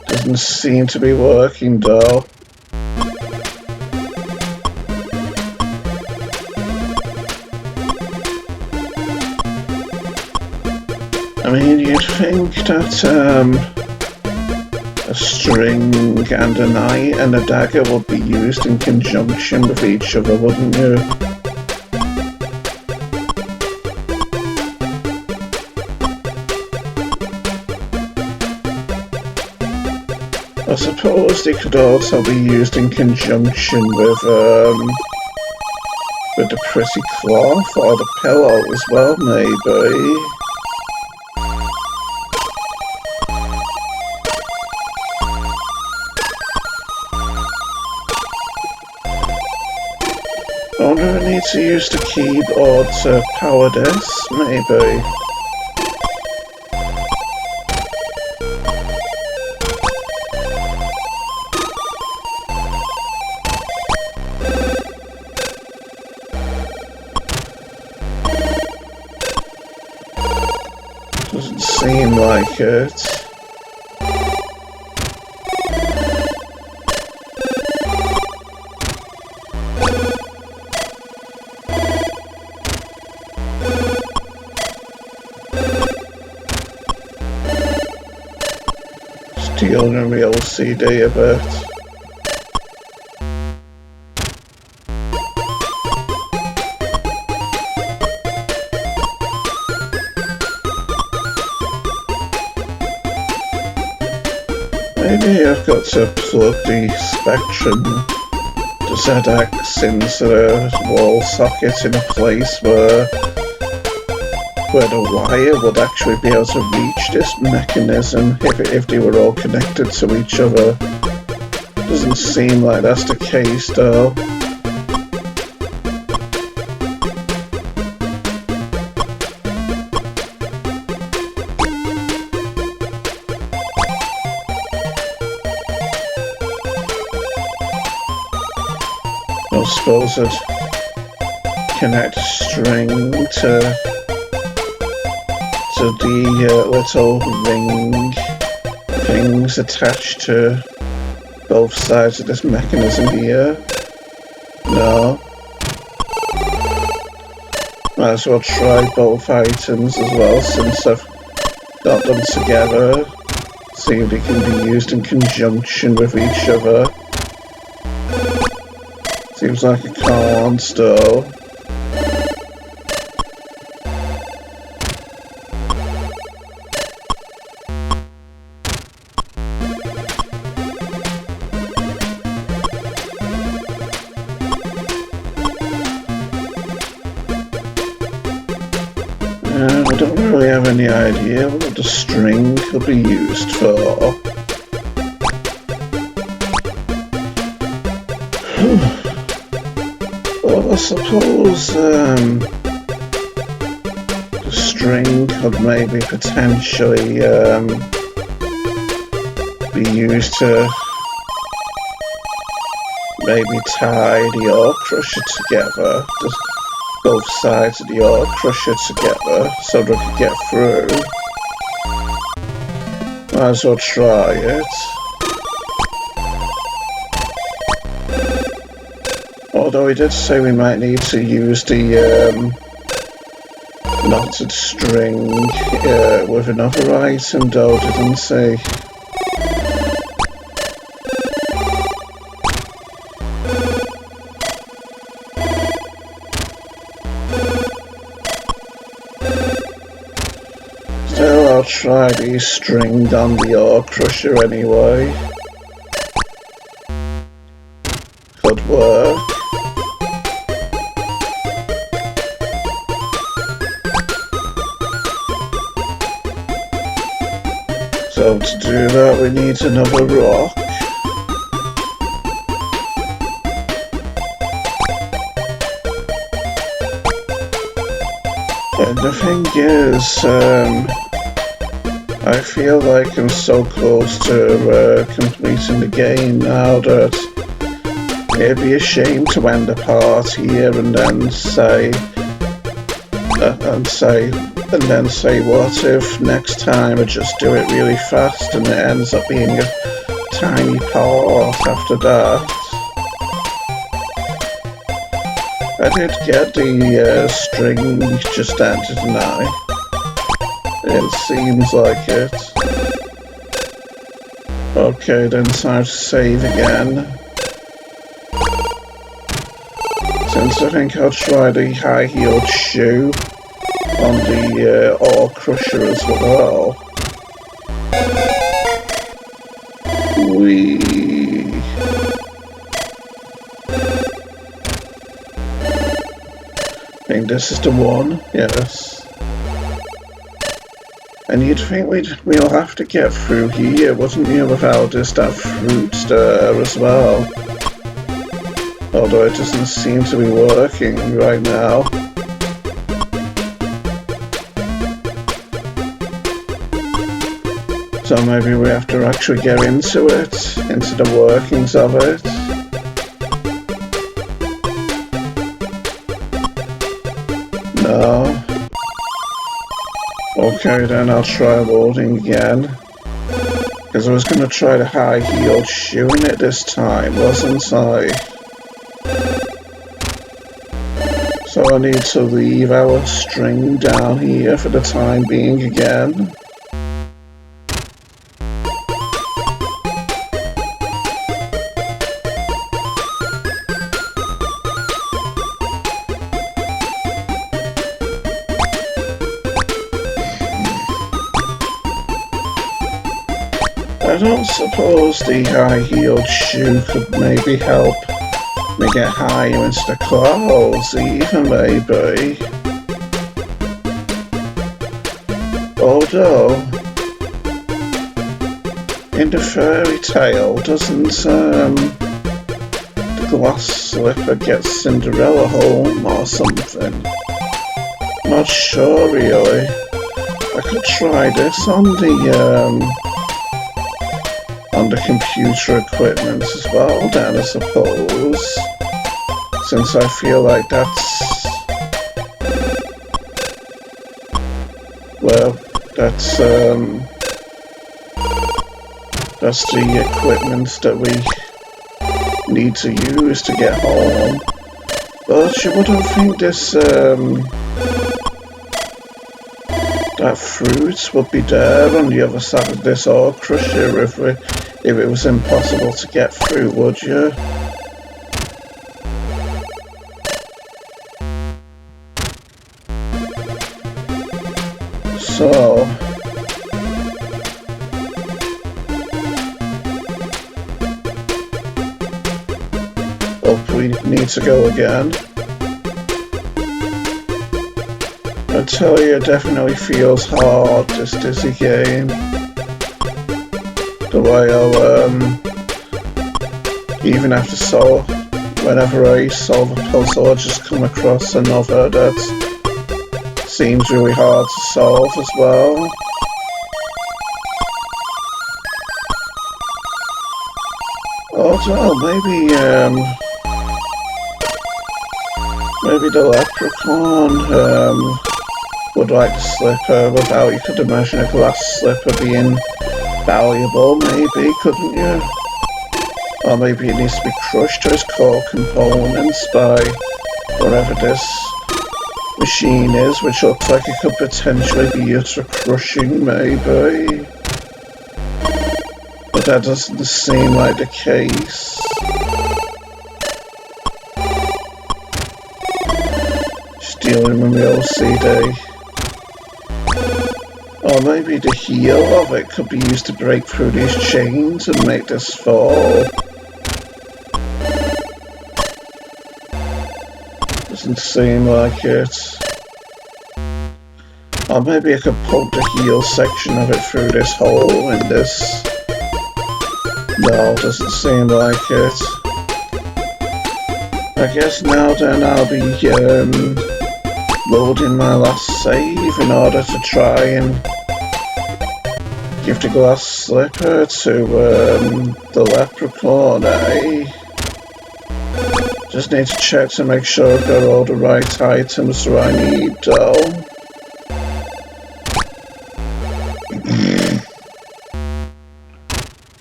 Doesn't seem to be working, though. I mean, you'd think that a string and a knife and a dagger would be used in conjunction with each other, wouldn't you? I suppose they could also be used in conjunction with the pretty cloth or the pillow as well, maybe. I wonder if I need to use the keyboard to power this, maybe. Doesn't seem like it. Stealing the OCD a bit. Maybe I've got to plug the Spectrum, the ZX, into the wall socket in a place where the wire would actually be able to reach this mechanism if they were all connected to each other. Doesn't seem like that's the case though. I suppose I'd connect a string to the little ring things attached to both sides of this mechanism here. No. Might as well try both items as well since I've got them together. See if they can be used in conjunction with each other. Seems like a can't though. I don't really have any idea what the string could be used for. Well, I suppose the string could maybe potentially be used to maybe tie the ore crusher together. Both sides of the ore crusher together so they could get through. Might as well try it. Although he did say we might need to use the knotted string with another item though, didn't he? Still, I'll try the string on the ore crusher anyway. Could work. So to do that we need another rock. And the thing is, I feel like I'm so close to completing the game now that it'd be a shame to end the part here and then say, what if next time I just do it really fast and it ends up being a tiny part after that. I did get the string just then, didn't I? It seems like it. Okay, then time to save again. Since I think I'll try the high-heeled shoe on the ore crusher as well. Wee. I think this is the one, yes. And you'd think we'll have to get through here, wouldn't you, without just that fruit there as well. Although it doesn't seem to be working right now. So maybe we have to actually get into it, into the workings of it. No. Okay, then I'll try loading again. Because I was going to try the high-heeled shoe in it this time, wasn't I? So I need to leave our string down here for the time being again. I don't suppose the high-heeled shoe could maybe help me get higher into the clouds, even maybe. Although, in the fairy tale, doesn't the glass slipper get Cinderella home or something? Not sure really. I could try this on the computer equipment as well then, I suppose, since I feel like that's, well, that's the equipment that we need to use to get home. But you wouldn't think this, that fruit would be there on the other side of this ore crusher if it was impossible to get through, would you? So, up we need to go again. I tell you, it definitely feels hard, this Dizzy game. The way I'll, even have to solve, whenever I solve a puzzle, I just come across another that seems really hard to solve as well. Although, maybe the leprechaun, would like the slipper without, you could imagine a glass slipper being valuable, maybe, couldn't you? Or maybe it needs to be crushed to its core components by whatever this machine is, which looks like it could potentially be used for crushing, maybe. But that doesn't seem like the case. Just dealing with the OCD. Or maybe the heel of it could be used to break through these chains and make this fall. Doesn't seem like it. Or maybe I could poke the heel section of it through this hole in this. No, doesn't seem like it. I guess now then I'll be loading my last save in order to try and give the glass slipper to the leprechaun, eh? Just need to check to make sure I've got all the right items that I need though.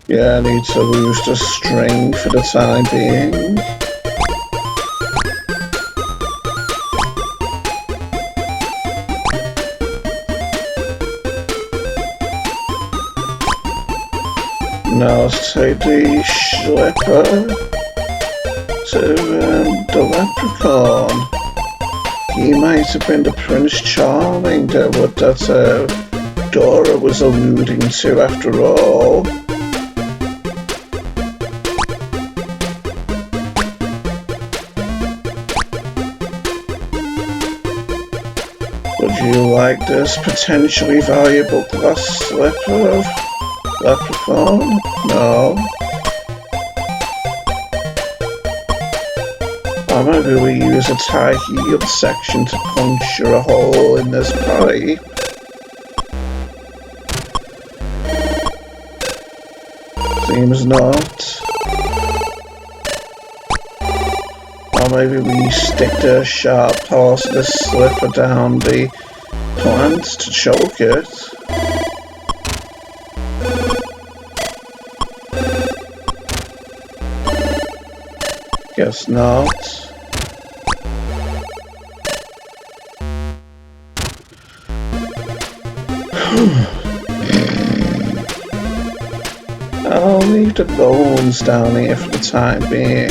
Yeah, I need to lose the string for the time being. Now let's take the slipper to the leprechaun. He might have been the Prince Charming that Dora was alluding to after all. this potentially valuable glass slipper of leprechaun? No. Or maybe we use a tie-heeled section to puncture a hole in this pipe. Seems not. Or maybe we stick the sharp part of the slipper down the plant to choke it. Guess not. I'll leave the bones down here for the time being.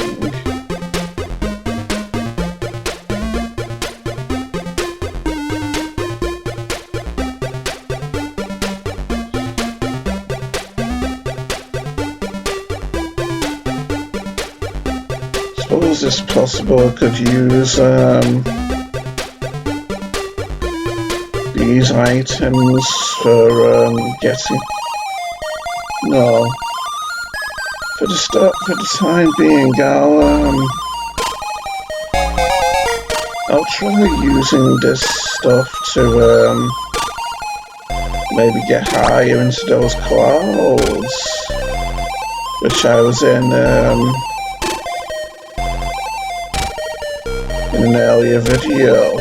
Suppose it's possible I could use these items for getting. No. For the time being, I'll try using this stuff to maybe get higher into those clouds, which I was in an earlier video.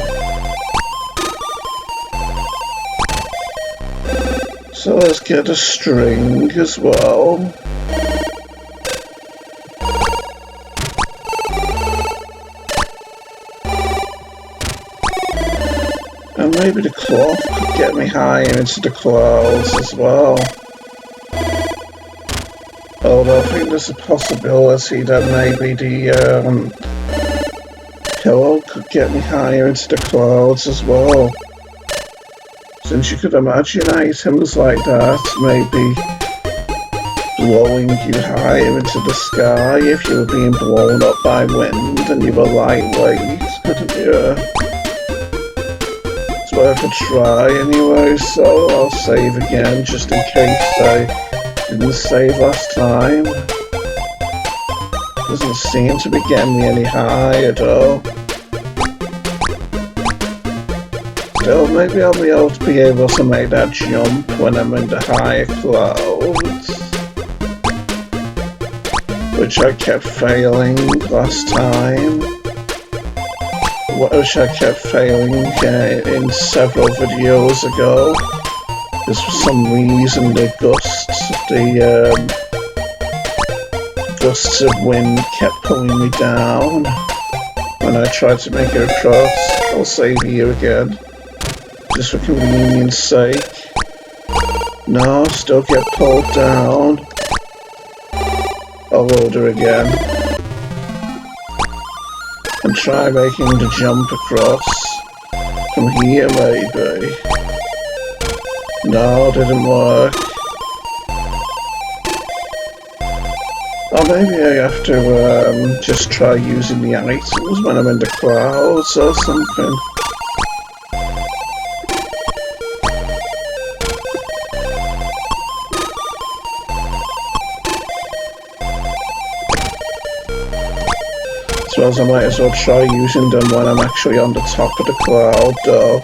So let's get a string as well. And maybe the cloth could get me higher into the clouds as well. Although I think there's a possibility that maybe the pillow could get me higher into the clouds as well. Since you could imagine items like that maybe blowing you higher into the sky if you were being blown up by wind and you were lightweight. Yeah. It's worth a try anyway, so I'll save again just in case I didn't save last time. Doesn't seem to be getting me any higher though. Still, maybe I'll be able to make that jump when I'm in the higher clouds, which I kept failing last time. Which I kept failing in several videos ago. Because for some reason the gusts of wind kept pulling me down when I tried to make it across. I'll save here again, just for convenience sake. No, still get pulled down. I'll load her again. And try making the jump across. From here maybe. No, didn't work. Or maybe I have to just try using the items when I'm in the clouds or something. Suppose I might as well try using them when I'm actually on the top of the cloud though.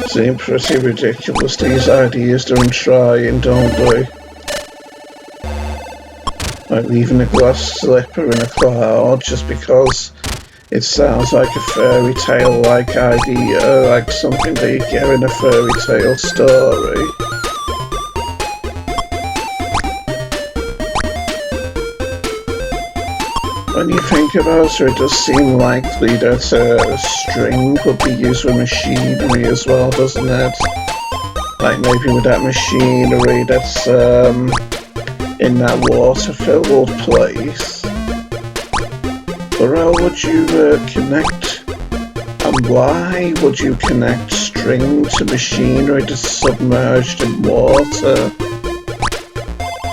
Seem pretty ridiculous, these ideas don't try and don't they? Like leaving a glass slipper in a cloud just because it sounds like a fairy tale like idea, like something that you get in a fairy tale story. When you think about it, it does seem likely that a string would be used with machinery as well, doesn't it? Like maybe with that machinery that's in that water-filled place. But how would you connect Why would you connect string to machinery that's submerged in water?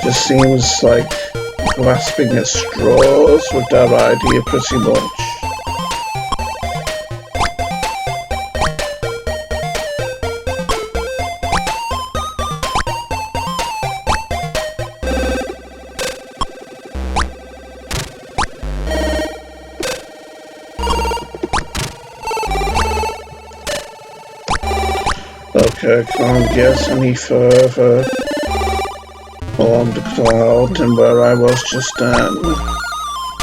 Just seems like grasping at straws with that idea pretty much. Okay, I can't get any further along the cloud than where I was just then.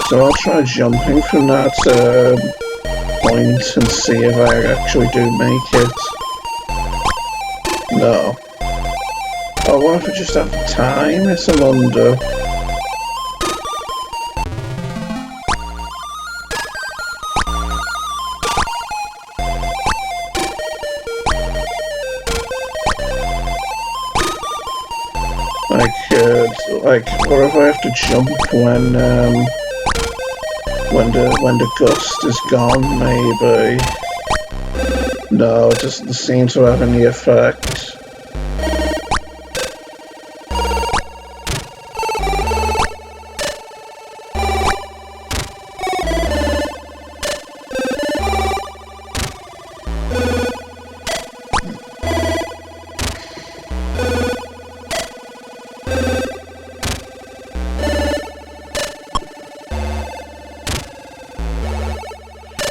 So I'll try jumping from that point and see if I actually do make it. No. Oh, what if I just have time? It's a wonder. Like, what if I have to jump when the gust is gone, maybe? No, it doesn't seem to have any effect.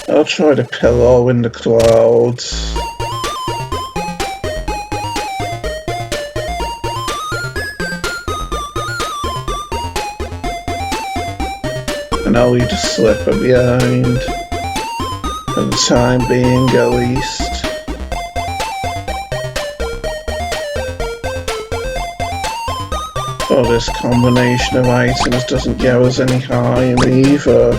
I'll try the pillow in the clouds. And I'll leave the slipper behind. For the time being, at least. Oh, this combination of items doesn't get us any higher either.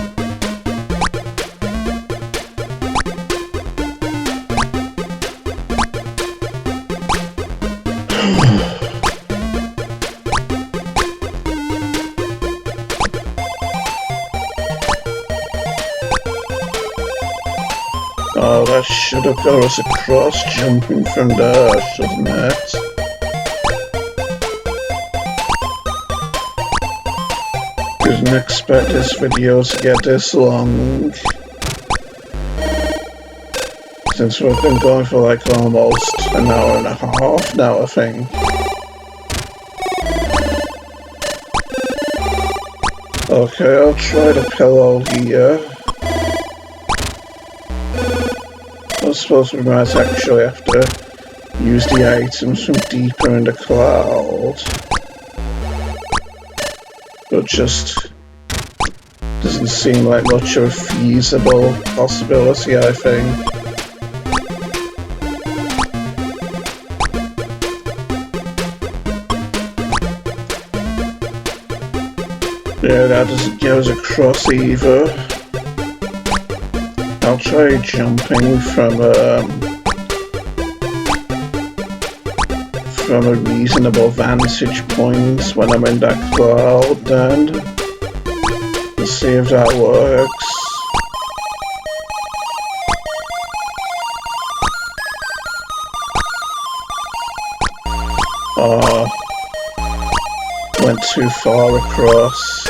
Oh, that should have got us across jumping from there, shouldn't it? Didn't expect this video to get this long. Since we've been going for like almost an hour and a half now, I think. Okay, I'll try the pillow here. I suppose we might actually have to use the items from deeper in the cloud. But just doesn't seem like much of a feasible possibility, I think. Yeah, that doesn't get us across either. I'll try jumping from a reasonable vantage point when I'm in that cloud then. Let's see if that works. Oh, went too far across.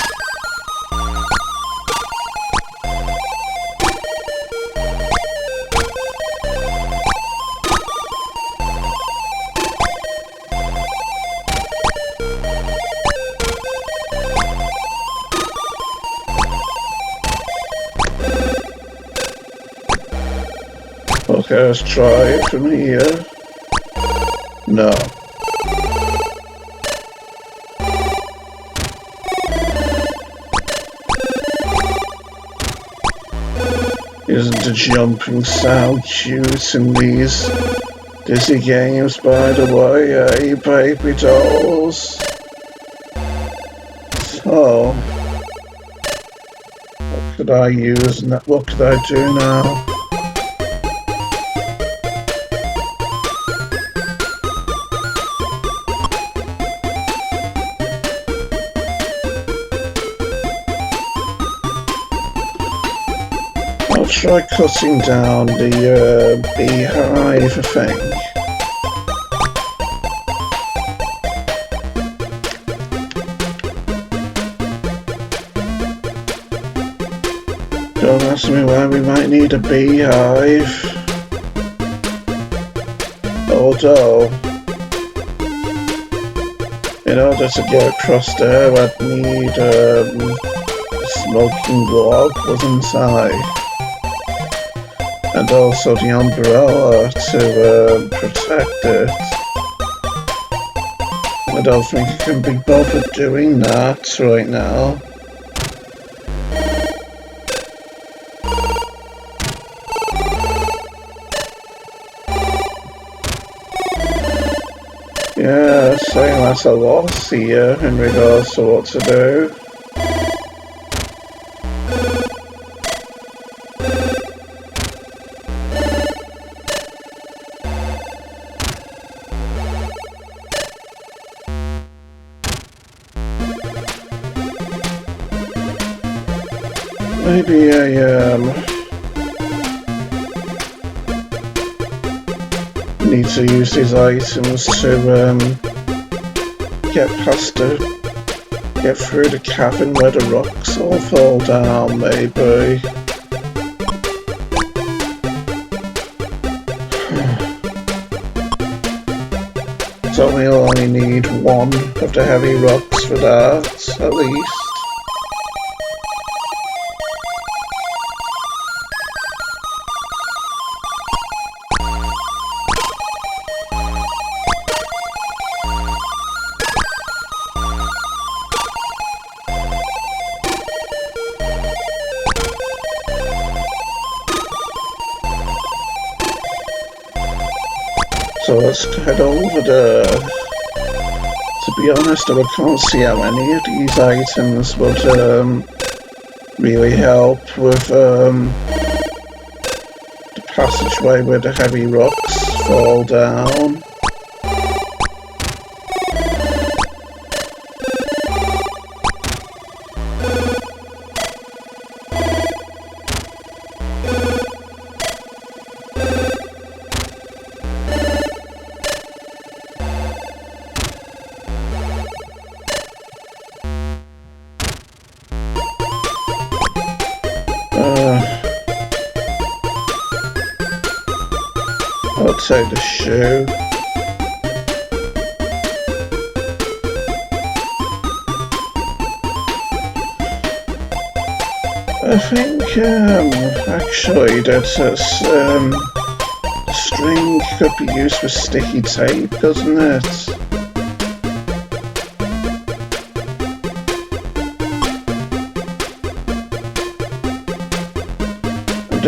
Okay, let's try it from here. No. Isn't the jumping sound cute in these Dizzy games, by the way, eh, baby dolls? So, what could I use? What could I do now? try cutting down the beehive thing. Don't ask me why we might need a beehive. Although, in order to get across there, I'd need a smoking log was inside. And also the umbrella to protect it. I don't think I can be bothered doing that right now. Yeah, saying that's a loss here in regards to what to do. Maybe I need to use these items to get through the cavern where the rocks all fall down, maybe. So we'll only need one of the heavy rocks for that, at least. So let's head over there. To be honest, I can't see how any of these items would really help with the passageway where the heavy rocks fall down. I'll take the shoe. I think actually that string could be used for sticky tape, doesn't it? And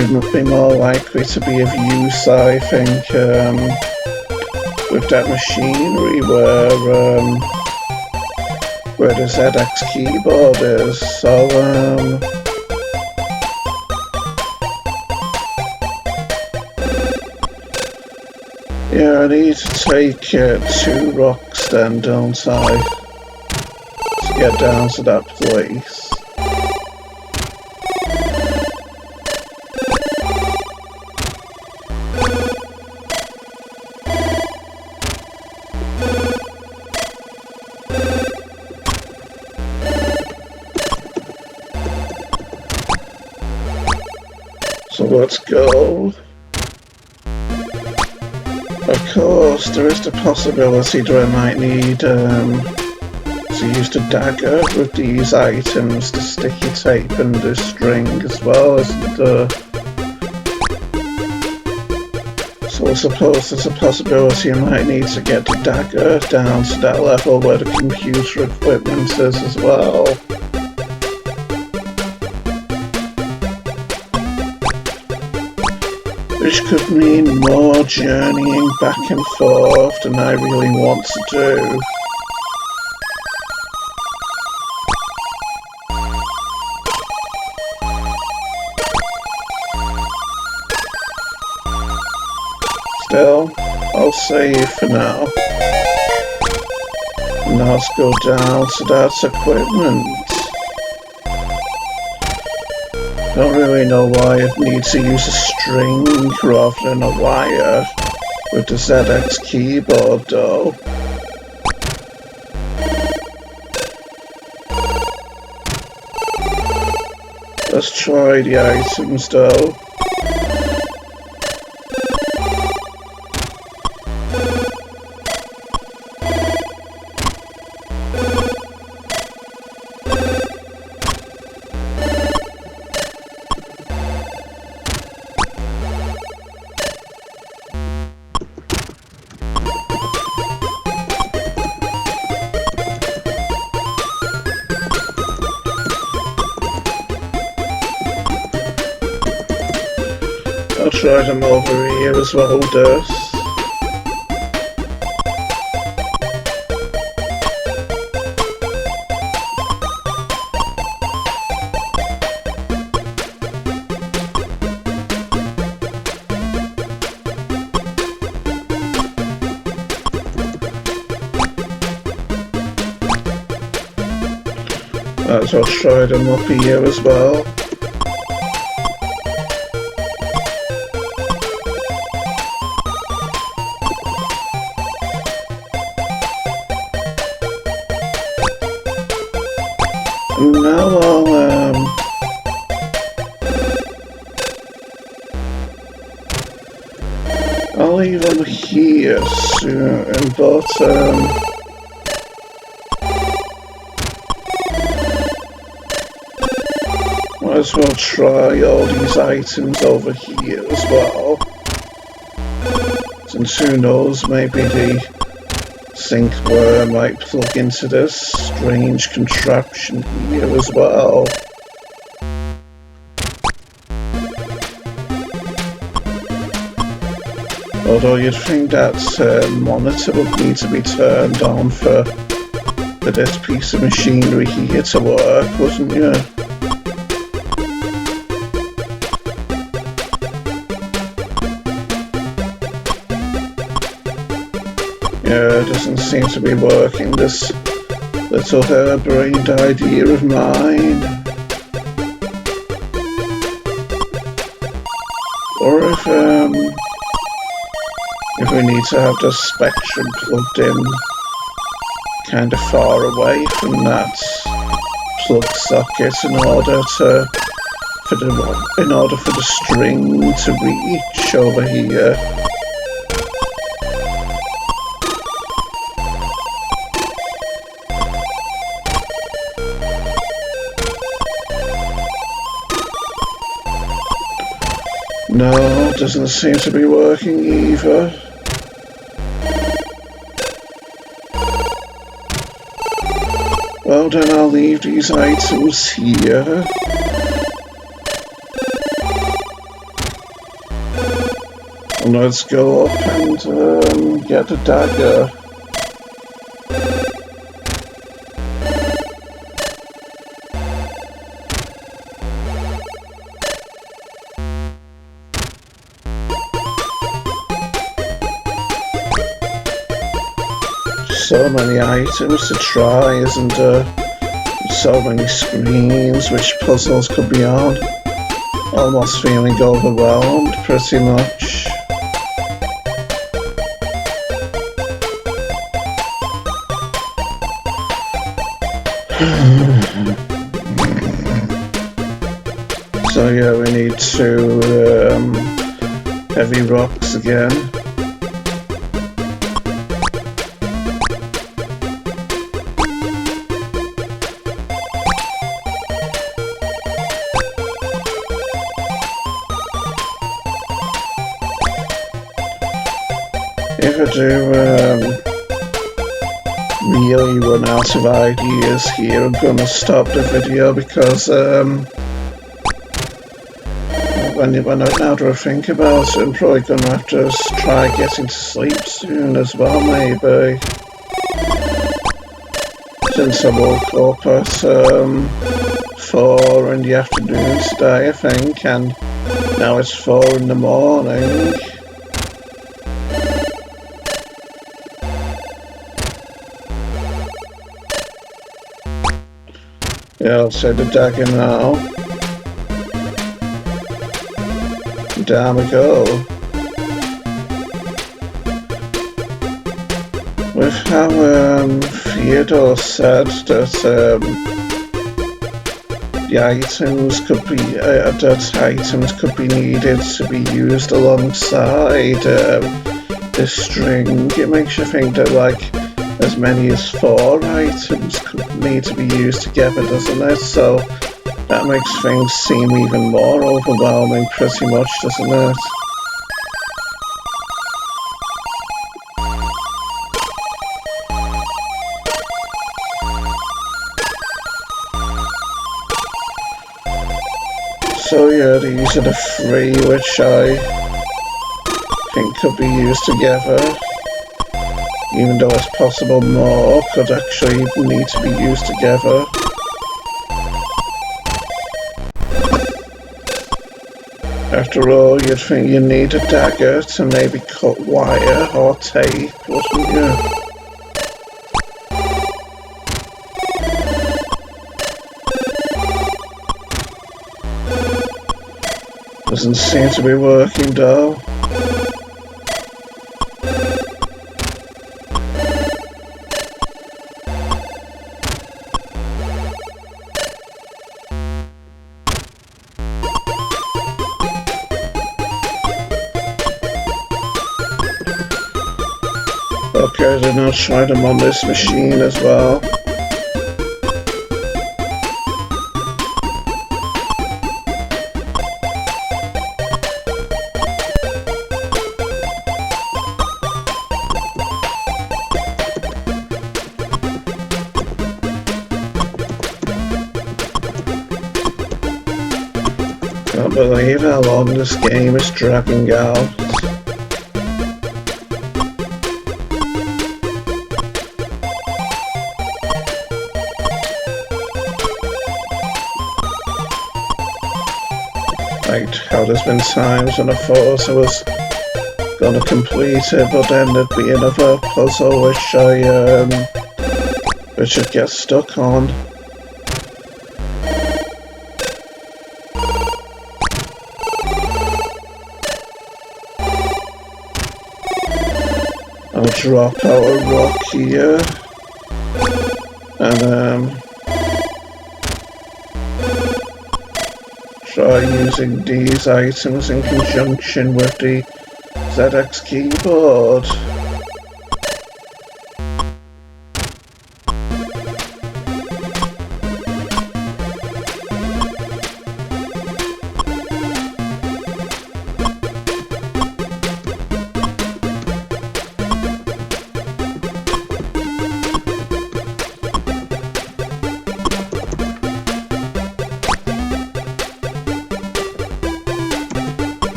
it would be more likely to be of use, I think, with that machinery where the ZX keyboard is. So yeah, I need to take 2 rocks then, don't I, to get down to that place. So let's go. Of course, there is the possibility that I might need to use the dagger with these items, the sticky tape and the string as well as so I suppose there's a possibility I might need to get the dagger down to that level where the computer equipment is as well. Which could mean more journeying back and forth than I really want to do. Still, I'll save for now. And let's go down to that equipment. Don't really know why it needs to use a string rather than a wire with the ZX keyboard though. Let's try the items though. I'll try them over here as well, Durst. I'll try them up here as well. And now I'll leave them here soon, but might as well try all these items over here as well. Since who knows, maybe the sync worm might plug into this strange contraption here as well. Although you'd think that monitor would need to be turned on for this piece of machinery here to work, wouldn't you? Yeah, it doesn't seem to be working, this little harebrained idea of mine. Or if we need to have the spectrum plugged in kind of far away from that plug socket in order for the string to reach over here. No, it doesn't seem to be working either. Well then, I'll leave these items here. And let's go up and get the dagger. So many items to try, isn't there? So many screens which puzzles could be on. Almost feeling overwhelmed, pretty much. So yeah, we need 2 heavy rocks again. If I do really run out of ideas here, I'm gonna stop the video because now that I think about it, I'm probably gonna have to try getting to sleep soon as well, maybe. Since I woke up at 4 in the afternoon today, I think, and now it's 4 in the morning. Yeah, I'll say the dagger now. damn ago. With how Theodore said that the items could be needed to be used alongside this string, it makes you think that like as many as 4 items could need to be used together, doesn't it? So that makes things seem even more overwhelming, pretty much, doesn't it? So yeah, these are the 3 which I think could be used together, even though it's possible more could actually need to be used together. After all, you'd think you need a dagger to maybe cut wire or tape, wouldn't you? Doesn't seem to be working though. Okay, then I'll try them on this machine as well. Can't believe how long this game is dragging out. Like how there's been times when I thought I was gonna complete it, but then there'd be another puzzle which I'd get stuck on. I'll drop out a rock here, and try using these items in conjunction with the ZX keyboard.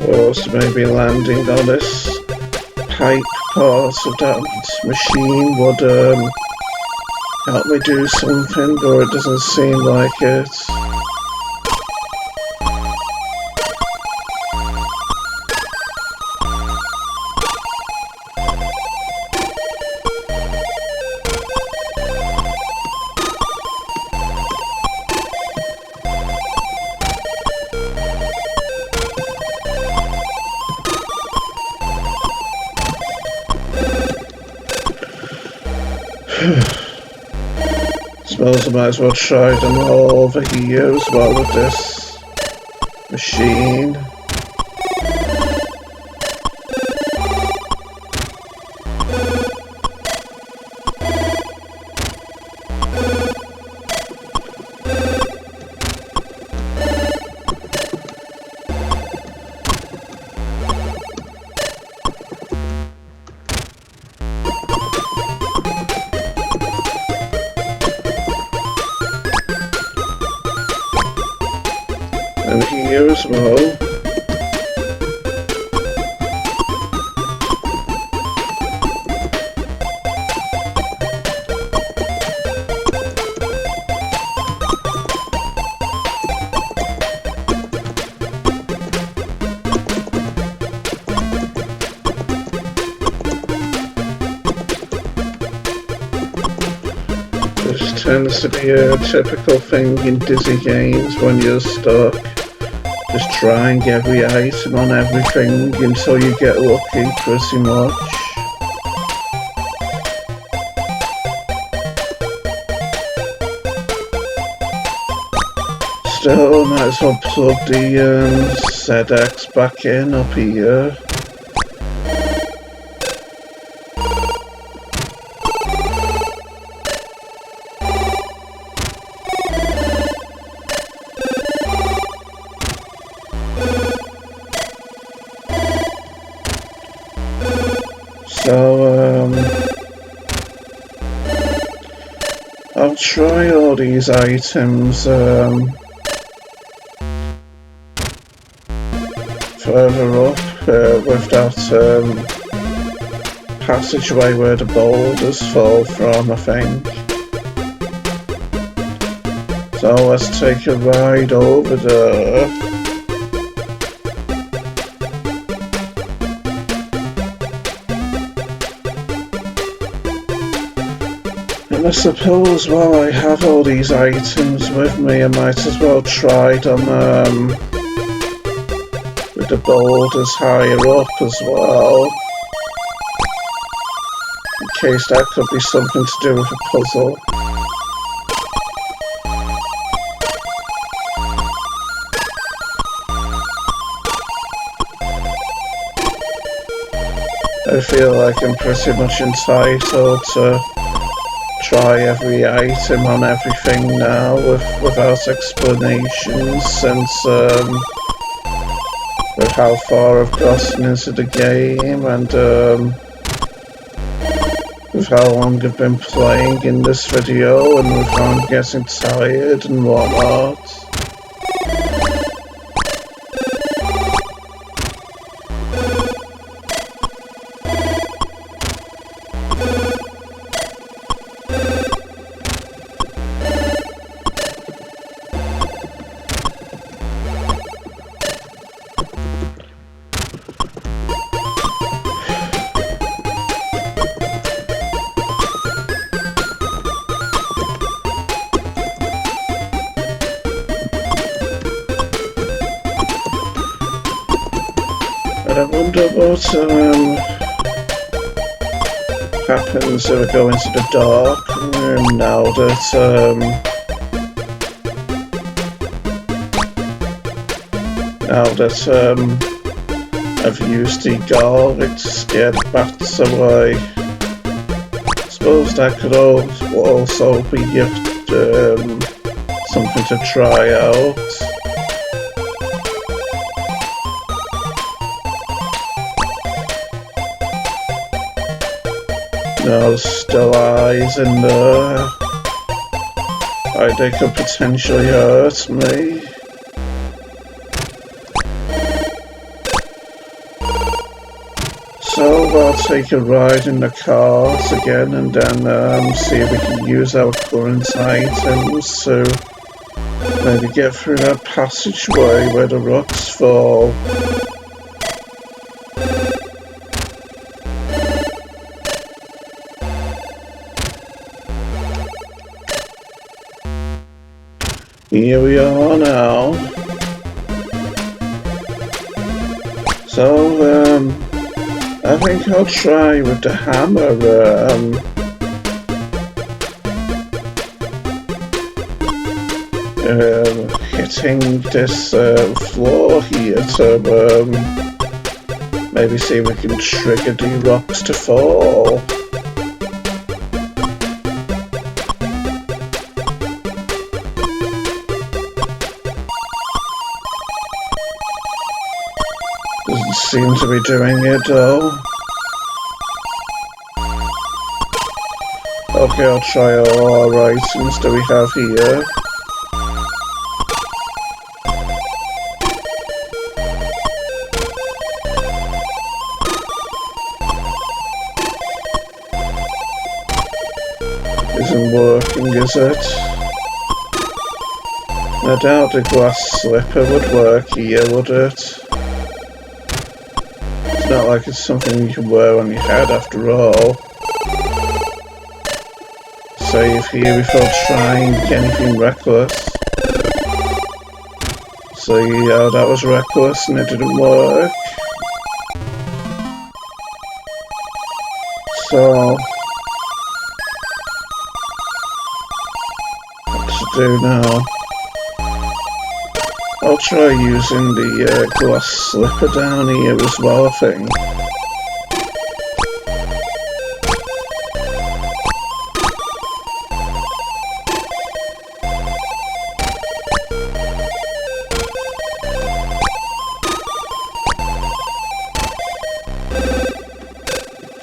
Or maybe landing on this pipe part of that machine would help me do something, or it doesn't seem like it. Suppose I might as well try them all over here as well with this machine. And here as well. This This tends to be a typical thing in Dizzy games when you're stuck. Just try and get every item on everything until you get lucky, pretty much. Still, might as well plug the ZX back in up here. So, I'll try all these items further up with that passageway where the boulders fall from, I think. So let's take a ride over there. I suppose while I have all these items with me, I might as well try them with the boulders higher up as well, in case that could be something to do with a puzzle. I feel like I'm pretty much entitled to try every item on everything now without explanations, since with how far I've gotten into the game and with how long I've been playing in this video and with how I'm getting tired and whatnot. I wonder what happens if I go into the dark room now that I've used the garlic to scare the bats away. I suppose that could also be something to try out. No, there's still eyes in there. They could potentially hurt me. So I'll take a ride in the cars again and then see if we can use our current items to maybe get through that passageway where the rocks fall. Here we are now. So, I think I'll try with the hammer, hitting this floor here to maybe see if we can trigger the rocks to fall. Doesn't seem to be doing it though. Okay, I'll try all our items that we have here. Isn't working, is it? I doubt the glass slipper would work here, would it? It's not like it's something you can wear on your head after all. So save here before trying anything reckless. So yeah, that was reckless and it didn't work. So what to do now? I'll try using the glass slipper down here as well, I think.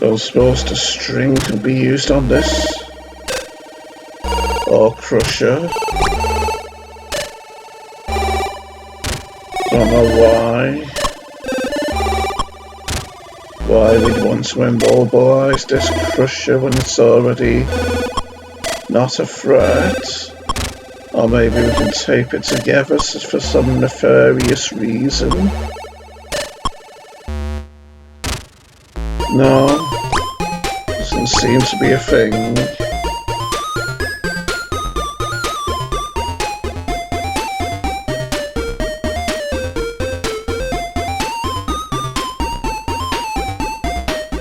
I suppose the string can be used on this, or crusher. Don't know why we'd want to immobilise this crusher when it's already not a threat. Or maybe we can tape it together for some nefarious reason. No, doesn't seem to be a thing.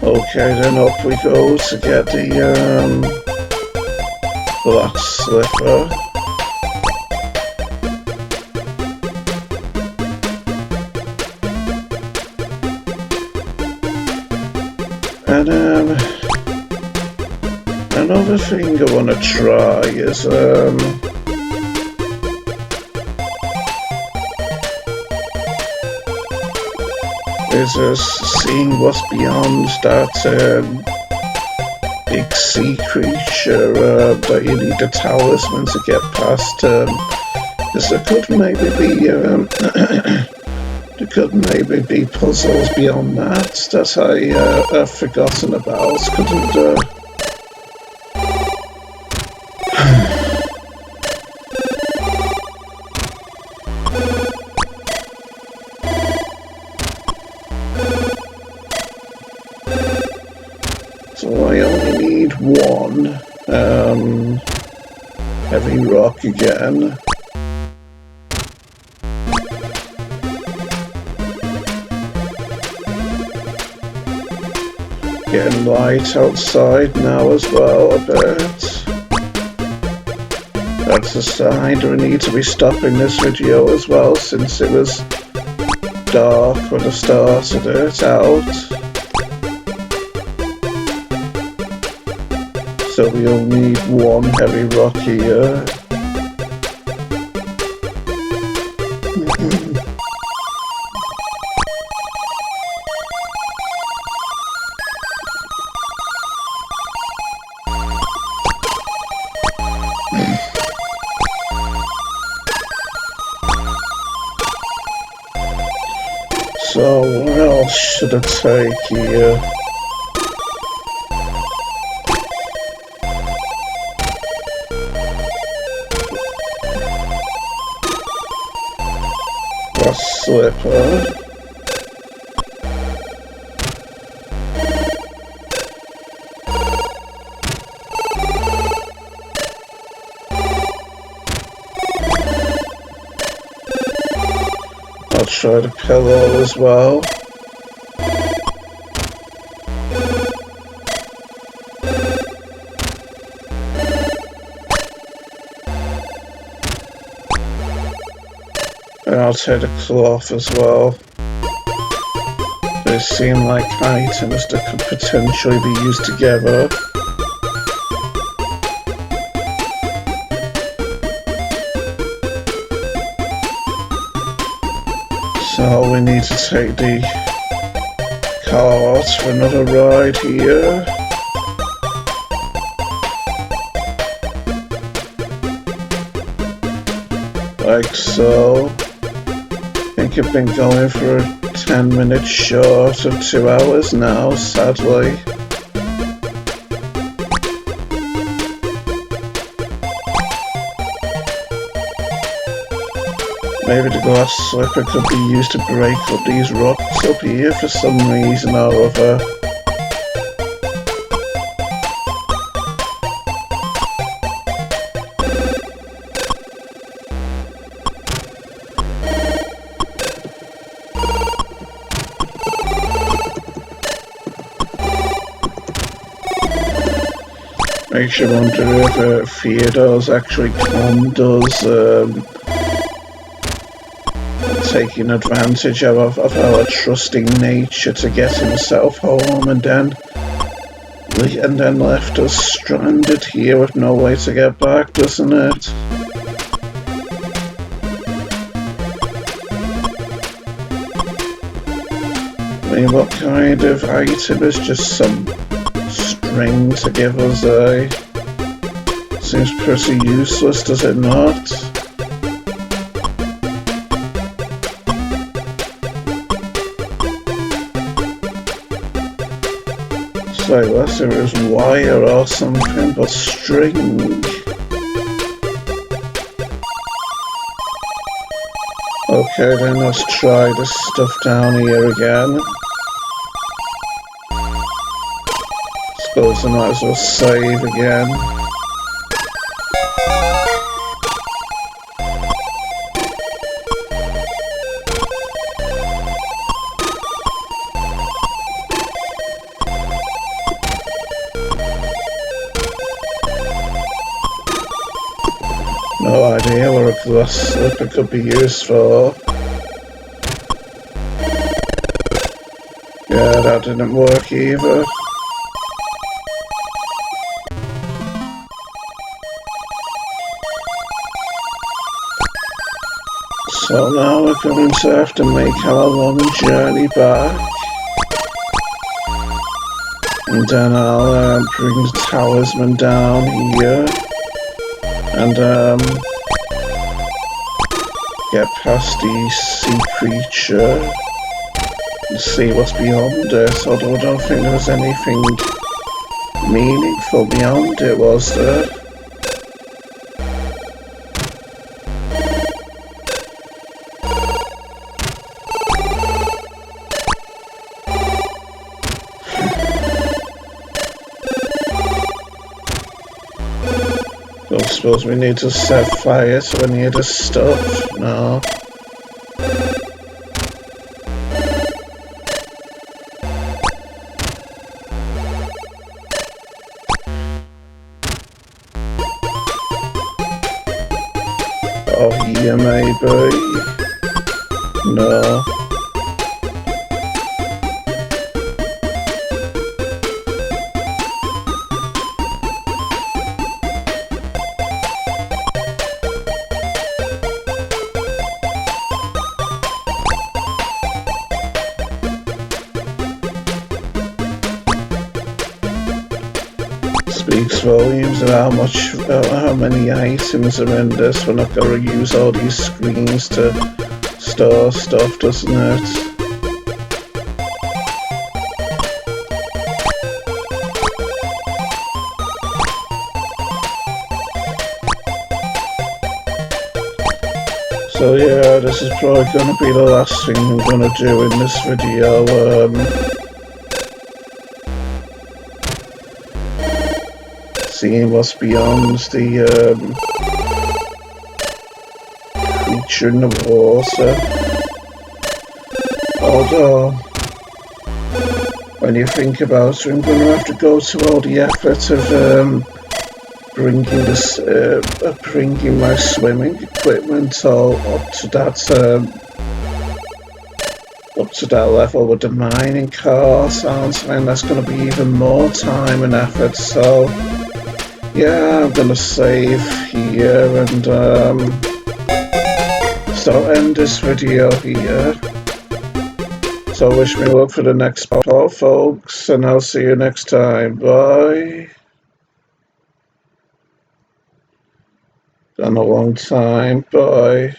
Okay, then up we go to get the black slipper. And another thing I want to try is seeing what's beyond that big sea creature that you need a talisman to get past. Because there could maybe be there could maybe be puzzles beyond that I've forgotten about. Couldn't So I only need one heavy rock again. Getting light outside now as well, I bet. That's a sign we need to be stopping this video as well, since it was dark when I started it out. So we only need one heavy rock here. So what else should I take here? A slipper. I'll try the pillow as well. And I'll take the cloth as well. They seem like items that could potentially be used together. So we need to take the car out for another ride here. Like so. I think I've been going for 10 minutes short of 2 hours now, sadly. Maybe the glass slipper could be used to break up these rocks up here for some reason or other. Makes you wonder if Theodore's actually conned us, taking advantage of our trusting nature to get himself home, and then left us stranded here with no way to get back, doesn't it? I mean, what kind of item is just some string to give us, Seems pretty useless, does it not? It's like unless there was wire or something, but string. Okay, then let's try this stuff down here again. Suppose I might as well save again. No idea what a glass slipper could be used for. Yeah, that didn't work either. So now we're going to have to make our long journey back. And then I'll bring the talisman down here. And get past the sea creature and see what's beyond it, although I don't think there was anything meaningful beyond it, was there? I suppose we need to set fire to any of this stuff. No. Oh, here maybe. No. Speaks volumes of how many items are in this when I've got to use all these screens to store stuff, doesn't it? So yeah, this is probably going to be the last thing I'm going to do in this video. Seeing what's beyond the creature in the water. Although, when you think about it, I'm going to have to go to all the effort of bringing my swimming equipment all up to that level with the mining car. Sounds like that's going to be even more time and effort. So. Yeah, I'm gonna save here and so end this video here. So wish me luck for the next part, folks, and I'll see you next time. Bye. Been a long time. Bye.